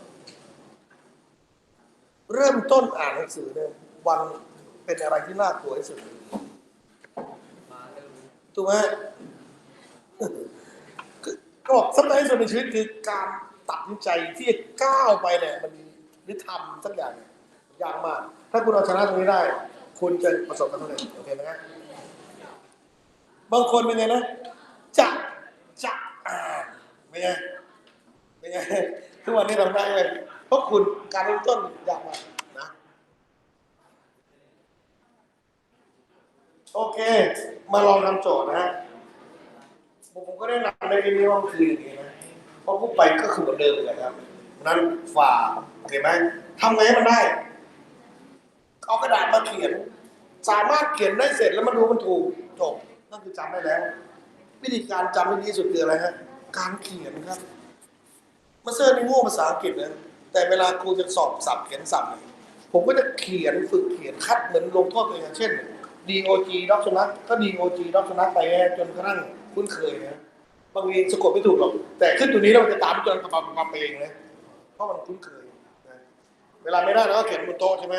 เริ่มต้นอ่านหนังสือเนี่ยวันเป็นอะไรที่น่ากลัวที่สุดถูกไหมก็บอกสำคัญที่สุดในชีวิตคือการตัดสินใจที่จะก้าวไปเนี่ยมันหรือทำสักอย่างยากมากถ้าคุณเอาชนะตรงนี้ได้คุณจะประสบความสำเร็จโอเคไหมครับบางคนเป็นไงนะจะอ่านเป็นไงทุกวันนี้ทำได้เลยเพราะคุณการเริ่มต้นยากมากนะโอเคมาลองทำโจทย์นะฮะผมก็ได้นำในที่นี้ว่าคืออย่างนี้นะเพราะผู้ไปก็คือเหมือนเดิมเลยครับ นั้นฝ่าเห็นไหมทำไงให้มันได้เอากระดาษมาเขียนสามารถเขียนได้เสร็จแล้วมาดูมันถูกจบนั่นคือจำได้แล้ววิธีการจำที่ดีที่สุดคืออะไรฮะการเขียนครับมาเซอร์นี่โง่ภาษาอังกฤษนะแต่เวลาครูจะสอบศัพท์เขียนศัพท์ผมก็จะเขียนฝึกเขียนคัดเหมือนลงโทษตัวเองเช่น DOG ด็อกสุนัขก็ DOG ด็อกสุนัขไปจนกระทั่งคุ้นเคยนะบางทีสะกดไม่ถูกหรอกแต่ขึ้นตัวนี้เราจะตามจนปรับเองนะเพราะมันคุ้นเคยนะเวลาไม่ได้เราก็เขียนบนโต๊ะใช่ไหม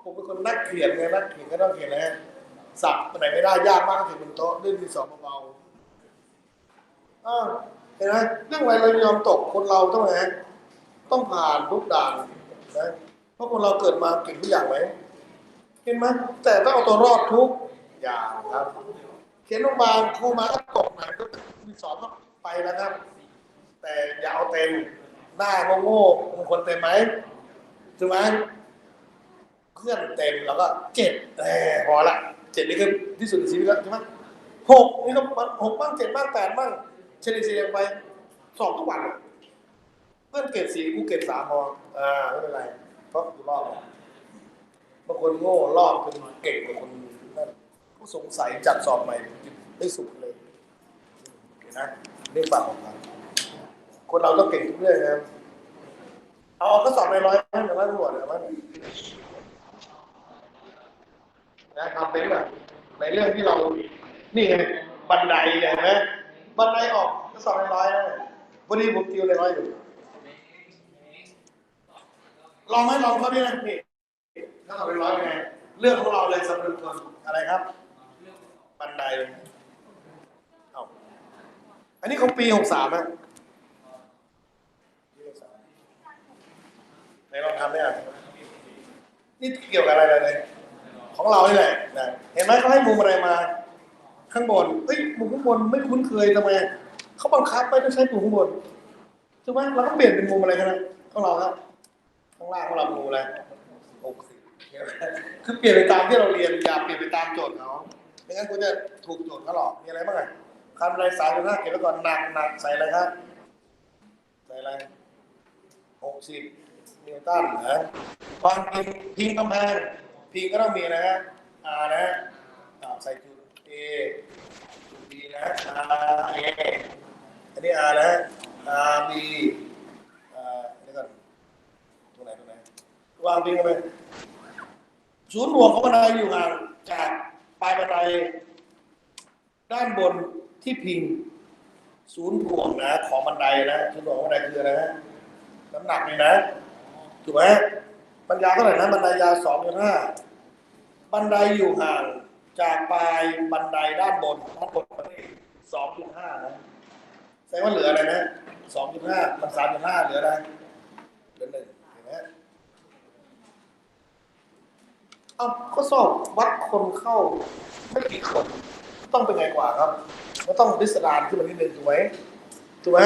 ผมเป็นคนนักเขียนไงนักเขียนก็ต้องเขียนนะศัพท์ไหนไม่ได้ยากมากก็เขียนบนโต๊ะเรื่องที่สองเบาๆเห็นไหมเรื่องอะไรเรายอมตกคนเราต้องไงต้องผ่านทุกด่านนะเพราะคนเราเกิดมาเก่งทุกอย่างไหมเห็นไหมแต่ต้องเอาตัวรอดทุกอย่างครับเขียนลงมาครูมาก็ตกไหนก็มีสอนก็ไปแล้วครับแต่อย่าเอาเต็มหน้าโง่ๆบางคนเต็มไหมถูกไหมเพื่อนเต็มแล้วก็7พอละ7นี่คือที่สุดในชีวิตแล้วใช่ไหม6นี่ก็6บ้าง7บ้าง8บ้างเฉลี่ยไปสอบทุกวันเพื่อนเกรด4กูเกรด3พอไม่เป็นไรเพราะกูรอดบางคนโง่รอดเป็นเก่งกว่าคนนั่นก็สงสัยจัดสอบใหม่ได้สุดเลยเห็นไหมได้ฟังของเขาคนเราต้องเก่งทุกเรื่องนะเอาข้อสอบในร้อยหรือว่าหัวหรือว่านะครับเป็นแบบในเรื่องที่เรานี่ไงบันไดเห็นไหมบันไดออกข้อสอบในร้อยนะวันนี้ผมติวในร้อยอยู่ลองไหมลองเขาดินะนี่ข้อสอบในร้อยไงเรื่องของเราเลยสำหรับคนอะไรครับบันไดเอาอันนี้ของปี63นะไหนลองทำได้ไหมนี่เกี่ยวกับอะไรเลยของเรานี่แหละนะเห็นไหมเขาให้มุมอะไรมาข้างบนมุมข้างบนไม่คุ้นเคยทำไมเขาบังคับไม่ต้องใช้มุมข้างบนถูกไหมเราก็เปลี่ยนเป็นมุมอะไรกันนะของเราครับข้างล่างของเรามุมอะไร60คือเปลี่ยนไปตามที่เราเรียนอย่าเปลี่ยนไปตามโจทย์เขาไม่งั้นคุณจะถูกโจทย์เขาหรอกมีอะไรบ้างอ่ะคำอะไร3.5เก็บไว้ก่อนหนักใส่อะไรครับใส่อะไร60นิวตันนะความพิงกำแพงพิงก็ต้องมีนะฮะนะใส่จุด A จุด B นะ A อันนี้ R นะ B นี่ก่อนตรงไหนวางพิงกันไปศูนย์รวมของบันไดอยู่ห่างจากปลายบันไดด้านบนที่พิงศูนย์ถ่วงนะของบันไดนะศูนย์ถ่วงของบันไดคืออะไรนะน้ำหนักนี่นะถูกไหมบันไดเท่าไหร่นะบันไดยาว 2.5 บันไดอยู่ห่างจากปลายบันไดด้านบน2.5 นะแสดงว่าเหลืออะไรนะ 2.5 มัน 3.5 เหลืออะไรเหลือ1เห็นไหมข้อสอบวัดคนเข้าไม่กี่คนต้องเป็นไงกว่าครับก็ต้องพิสดารขึ้นมานิดนึงถูกไหม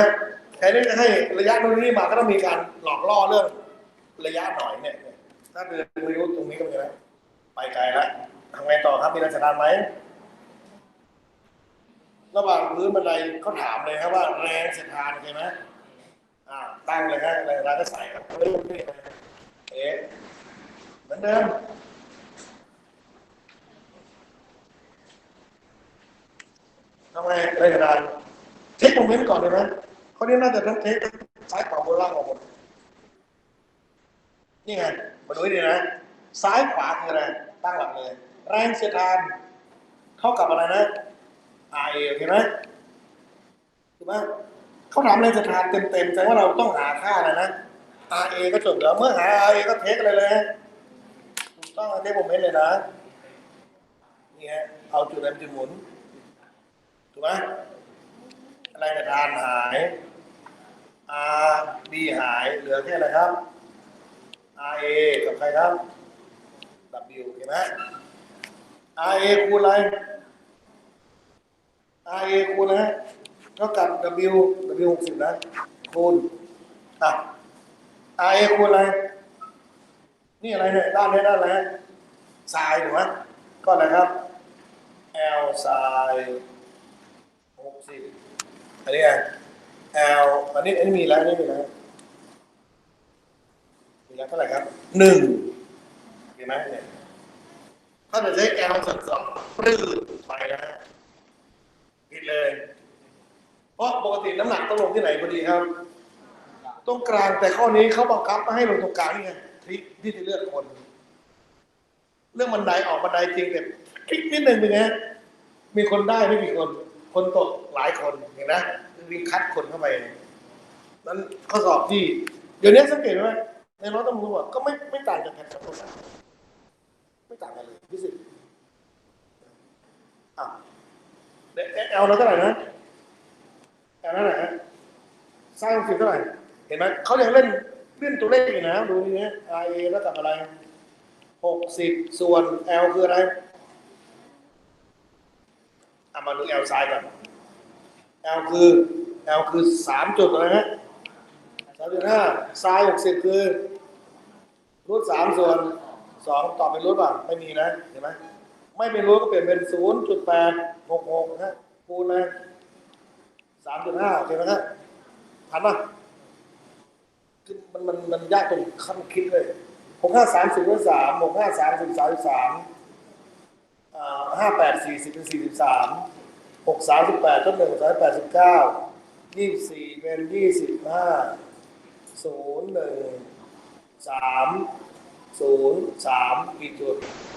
แค่นี้จะให้ระยะตรงนี้มาก็ต้องมีการหลอกล่อเรื่องระยะหน่อยเนี่ยถ้าเดินไม่รู้ตรงนี้ก็เป็นไงไปไกลแล้วทำไงต่อครับมีแรงสถานไหมระหว่างพื้นบันไดเขาถามเลยครับว่าแรงสถานใช่ไหมตั้งเลยฮะแรงสถานก็ใส่ครับไม่รู้นี่เหมือนเดิมทำไงแรงสถานเช็คโมเมนต์ก่อนเลยไหมเขาเนี่ยน่าจะทั้งเทคซ้ายขวาบนล่างออกหมดนี่ไงมาดูให้ดีนะซ้ายขวาคืออะไรตั้งหลักเลยแรงเสียดทานเท่ากับอะไรนะ RA โอเคไหมถูกไหมเขาถามแรงเสียดทานเต็มแสดงว่าเราต้องหาค่าอะไรนะ RA ก็จบแล้วเมื่อหา RA ก็เทคอะไรเลยถูกต้องเทคโมเมนต์เลยนะนี่ฮะเอาจุดอะไรจุดหมุนถูกไหมแรงเสียดทานหาย RB หายเหลือแค่อะไรครับ RA กับใครครับ W เห็นไหม RA คูณอะไร RA คูณนะฮะเท่ากับ W 60นะคูณRA คูณอะไรนี่อะไรเนี่ยด้านนี้ด้านอะไรไซน์ถูกไหมก็อะไรครับ L ไซน์60อันนี้ไง L อันนี้มีแล้วมีแล้วเท่าไหร่ครับ1เห็นไหมเนี่ยถ้าจะใช้ L ส่วน2ปลื้ดไปนะผิดเลยเพราะปกติน้ำหนักต้องลงที่ไหนพอดีครับตรงกลางแต่ข้อนี้เขาบังคับมาให้ลงตรงกลางนี่ไงทริคที่จะเลือกคนเรื่องบันไดออกบันไดจริงแต่ทริคนิดนึงเป็นไงมีคนได้ไม่กี่คนคนตกหลายคนเห็นไหมวิ่งคัดคนเข้าไปนั้นข้อสอบที่เดี๋ยวนี้สังเกตไหมในน้องต้องรู้ว่าก็ไม่ต่างจากแผ่นตัวสามไม่ต่างกันเลยพิเศษอ่ะเอลเราเท่าไหร่นะเอลเท่าไหร่ฮะสร้างสิบเท่าไหร่เห็นไหมเขายังเล่นตัวเลขอยู่นะดูนี่นะ RA แล้วกับอะไร60ส่วน L คืออะไรมาดู L ซ้ายก่อน L คือ3จุดอะไรนะ3.5ซ้าย60คือรูท3ส่วน2ตอบเป็นรูทป่ะไม่มีนะเห็นไหมไม่เป็นรูทก็เปลี่ยนเป็น0.866นะคูณนะ3.5โอเคไหมครับทันป่ะคือมันยากตรงขั้นคิดเลย6530เป็น3 6530 33 58 40เป็น43 638ลบ1 389 24เป็น25 01 303กี่จุด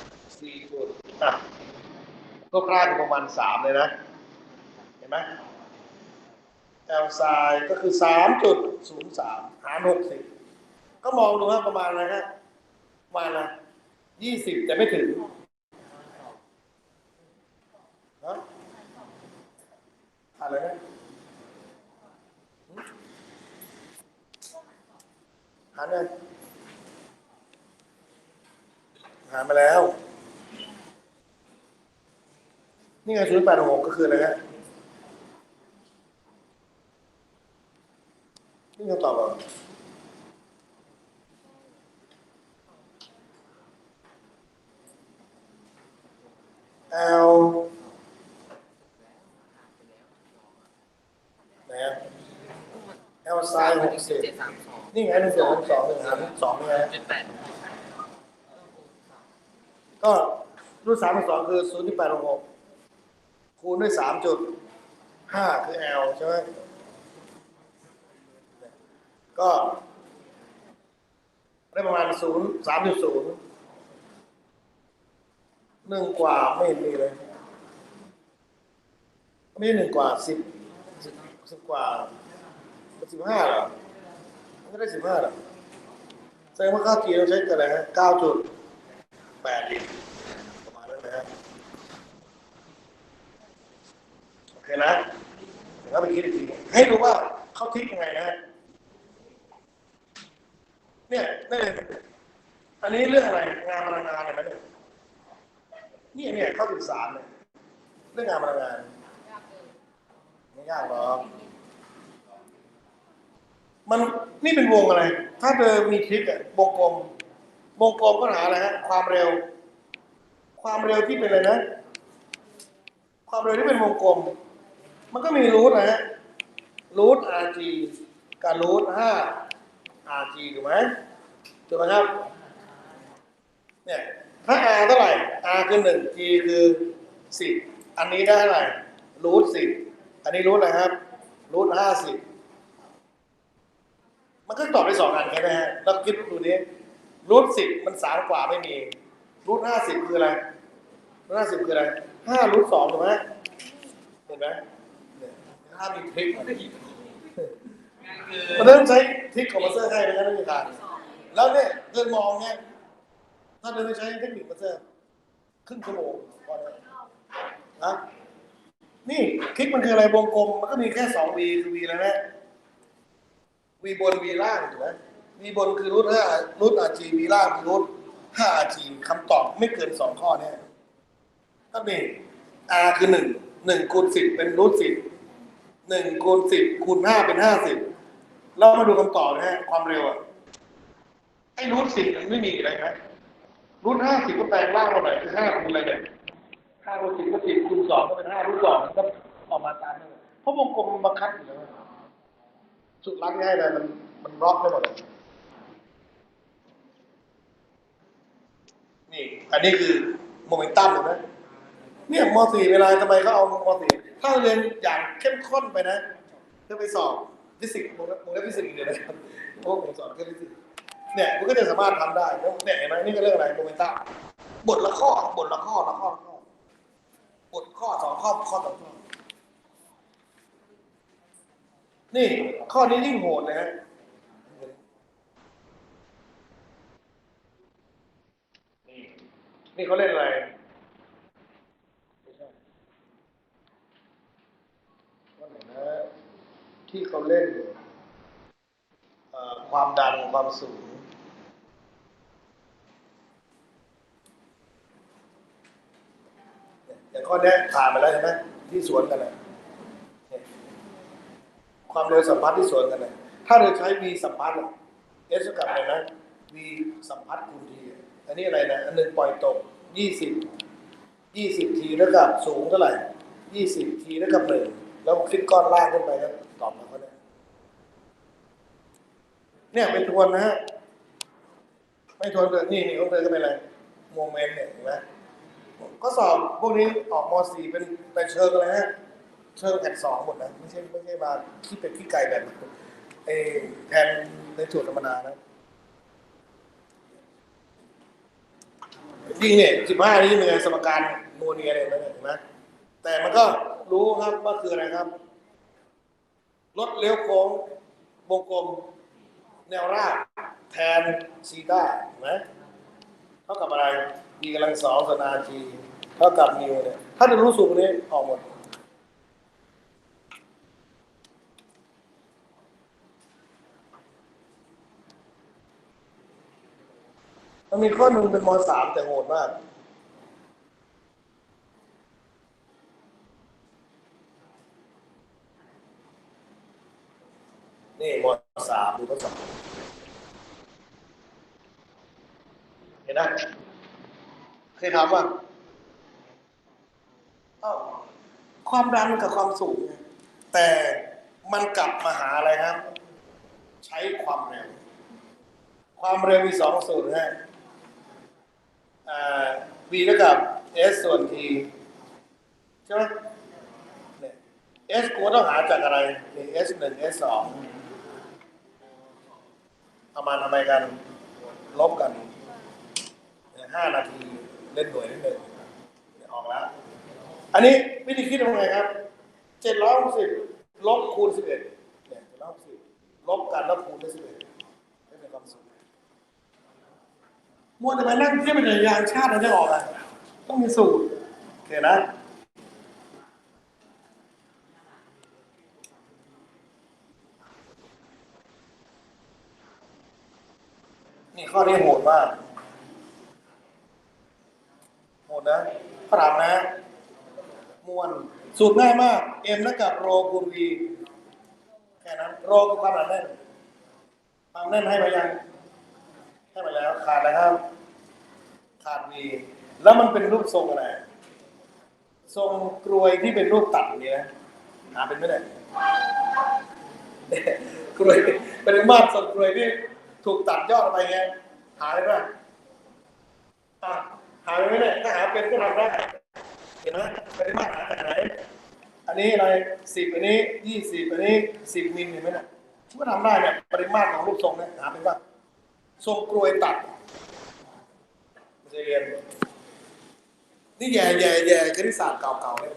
4จุดก็คลาดประมาณ3เลยนะเห็นไหมแอลไซน์ก็คือ 3.03 หาร 60ก็มองดูว่าประมาณอะไรฮะประมาณนะ20แต่ไม่ถึงนะอะไรนะหารเลยหารมาแล้วนี่ไง0.86ก็คืออะไรฮะนี่คำตอบเหรอL ไหนอะ L ไซน์60นี่ไง1.62 1หาร2นี่ไงก็รูท3.2คือ 0.866 คูณด้วย 3.5 คือ L ใช่ไหมก็ได้ประมาณ3.0 1กว่าไม่เห็นมีเลยไม่1กว่า10กว่า15เหรอไม่ได้15หรอแสดงว่าค่า G เราใช้กันอะไรฮะ 9.8 ประมาณนั้นนะฮะโอเคนะเดี๋ยวเราไปคิดอีกทีให้ดูว่าเขาทิกยังไงนะเนี่ยอันนี้เรื่องอะไรงานพลังงานเห็นไหมเนี่ยเข้าถึง3เนี่ยเรื่องงานพลังงานไม่ยากหรอกมันนี่เป็นวงอะไรถ้าเธอมีทริคอะวงกลมก็หาอะไรฮะความเร็วที่เป็นอะไรนะความเร็วที่เป็นวงกลมมันก็มีรูทนะฮะรูท RG กับรูท5 RG ถูกไหมครับเนี่ยถ้า R เท่าไหร่ R คือ1 G คือ10อันนี้ได้เท่าไหร่รูท10อันนี้รูทอะไรครับรูท50มันก็ตอบได้2อันแค่นั้นฮะแล้วคิดดูนี้รูท10มัน3กว่าไม่มีรูท50คืออะไรรูท50คืออะไร5รูท2ถูกไหมเห็นไหมถ้ามีทริคมันต้องใช้ทริคของมาสเตอร์ให้ไม่งั้นไม่มีทางแล้วเนี่ยเดินมองเนี่ยถ้าเดินใช้เทคนิคมาสเตอร์ครึ่งชั่วโมงพอแล้วนะนี่คลิกมันคืออะไรวงกลมมันก็มีแค่2 V คือ V อะไรนะ V บน V ล่างถูกไหม V บนคือรูท5รูท RG V ล่างคือรูท5 RG คำตอบไม่เกิน2ข้อเนี่ยถ้านี่ R คือ1คูณ10เป็นรูท10 1คูณ10คูณ5เป็น50เรามาดูคำตอบนะฮะความเร็วอ่ะไอ้รูท10มันไม่มีอะไรไหมรูท50ก็แปลงล่างมาหน่อยคือ5คูณอะไรเนี่ย5คูณ10ก็10คูณ2ก็เป็น5รูท2ก็ออกมาตามนั้นเพราะวงกลมมันบังคับอยู่แล้ว สุดรักที่ให้เลยมันบล็อกได้หมดเลยนี่อันนี้คือโมเมนตัมเห็นไหมเนี่ยม .4 เวลาทำไมเขาเอาม .4 ถ้าเรียนอย่างเข้มข้นไปนะจะไปสอบฟิสิกส์โมเดลฟิสิกส์เดียวนะครับเพราะผมสอนแค่ฟิสิกส์เนี่ยคุณก็จะสามารถทำได้เนี่ยเห็นไหมนี่ก็เรื่องอะไรโมเมนตัมบทละข้อบทละข้อบทข้อ2ข้อ2ข้อนี่ข้อนี้ยิ่งโหดเลยฮะนี่เขาเล่นอะไรไม่ใช่ว่าไหนนะที่เขาเล่นความดันความสูงอย่างข้อนี้ผ่านไปแล้วใช่ไหมที่สวนกันเลยความเร็วสัมพัทธ์ที่สวนกันเลยถ้าเราใช้ v สัมพัทธ์เอสกับอะไรนะ v สัมพัทธ์คูณทีอันนี้อะไรนะอันหนึ่งปล่อยตก20ทีแล้วกับสูงเท่าไหร่20ทีแล้วกับ1แล้วคลิกก้อนล่างขึ้นไปแล้วตอบมาเขาเนี่ยเป็นทวนนะฮะไม่ทวนเลยนี่เขาเลยก็เป็นอะไรโมเมนต์เนี่ยเห็นไหมก็สอบพวกนี้ออกม .4 เป็นแต่เชิงอะไรฮะเชิงแผ่น2หมดนะไม่ใช่มาคิดเป็นขี้ไก่แบบแทนในสูตรธรรมดานะจริงเนี่ย15นี่เป็นสมการโมเนียเลยนะเห็นไหมแต่มันก็รู้ครับว่าคืออะไรครับรถเลี้ยวโค้งวงกลมแนวราบแทนซีต้าเห็นไหมเท่ากับอะไร b กำลัง2ส่วน r g เท่ากับนิวเนี่ยถ้าจะรู้สูตรนี้ออกหมดมันมีข้อหนึ่งเป็นม .3 แต่โหดมากนี่ม .3 ดูข้อสอบเห็นไหมเคยถามว่าความดันกับความสูงแต่มันกลับมาหาอะไรครับใช้ความเร็วมี2สูตรฮะv เท่ากับ s ส่วน t ใช่ไหมเนี่ย s กูต้องหาจากอะไรนี่ s 1 s 2เอามาทำไมกันลบกัน5 นาทีเล่นหน่วยนิดหนึ่งออกแล้วอันนี้วิธีคิดเป็นไงครับ760ลบคูณ11เนี่ย760ลบกันแล้วคูณด้วย11ให้เป็นความสุขมัวแต่มานั่งเทียบเป็นยางชาติมันจะออกอ่ะต้องมีสูตรโอเคนะนี่ข้อนี้โหดมากโหดนะฝรั่งนะมวลสูตรง่ายมาก m เท่ากับโรคูณ v แค่นั้นโรคือความหนาแน่นให้ไปยังให้ไปแล้วขาดอะไรครับขาด v แล้วมันเป็นรูปทรงอะไรทรงกรวยที่เป็นรูปตัดอย่างนี้นะหาเป็นไม่ได้กรวยปริมาตรทรงกรวยที่ถูกตัดยอดไปไงหาได้ไหมหาไม่ได้ถ้าหาเป็นก็ทำได้เห็นไหมปริมาตรหาจากไหนอันนี้อะไร10อันนี้20อันนี้10 มิลเห็นไหมเนี่ยก็ทำได้เนี่ยปริมาตรของรูปทรงเนี่ยหาเป็นว่าทรงกรวยตัดจะเรียนนี่แย่คณิตศาสตร์เก่าๆเลย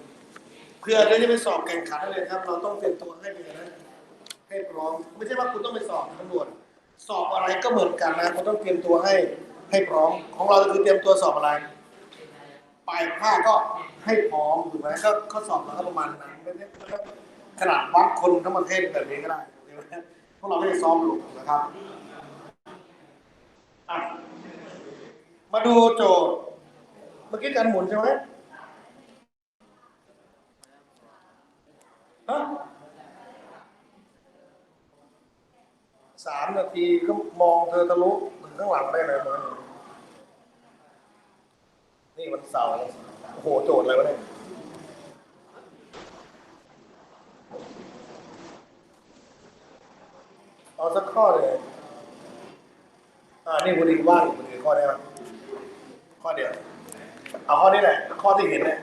เพื่อจะไปสอบแข่งขันเลยครับเราต้องเตรียมตัวให้เป็นนะให้พร้อมไม่ใช่ว่าคุณต้องไปสอบตำรวจสอบอะไรก็เหมือนกันนะคุณต้องเตรียมตัวให้พร้อมของเราคือเตรียมตัวสอบอะไรปลายภาคก็ให้พร้อมถูกไหมก็ข้อสอบเราก็ประมาณนั้นไม่ได้ขนาดวัดคนทั้งประเทศแบบนี้ก็ได้พวกเราไม่ได้ซ้อมหลุดนะครับมาดูโจทย์เมื่อกี้การหมุนใช่ไหม3 นาทีก็มองเธอทะลุถึงข้างหลังได้เลยมันนี่มันเสาร์โอ้โหโจทย์อะไรวะเนี่ย เอาสักข้อเลยนี่พอดีว่างพอดีข้อได้ไหมข้อเดียวเอาข้อนี้แหละข้อที่เห็นเนี่ย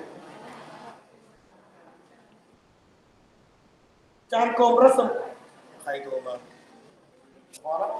จานกรมรัศมีใครโทรมาพอแล้ว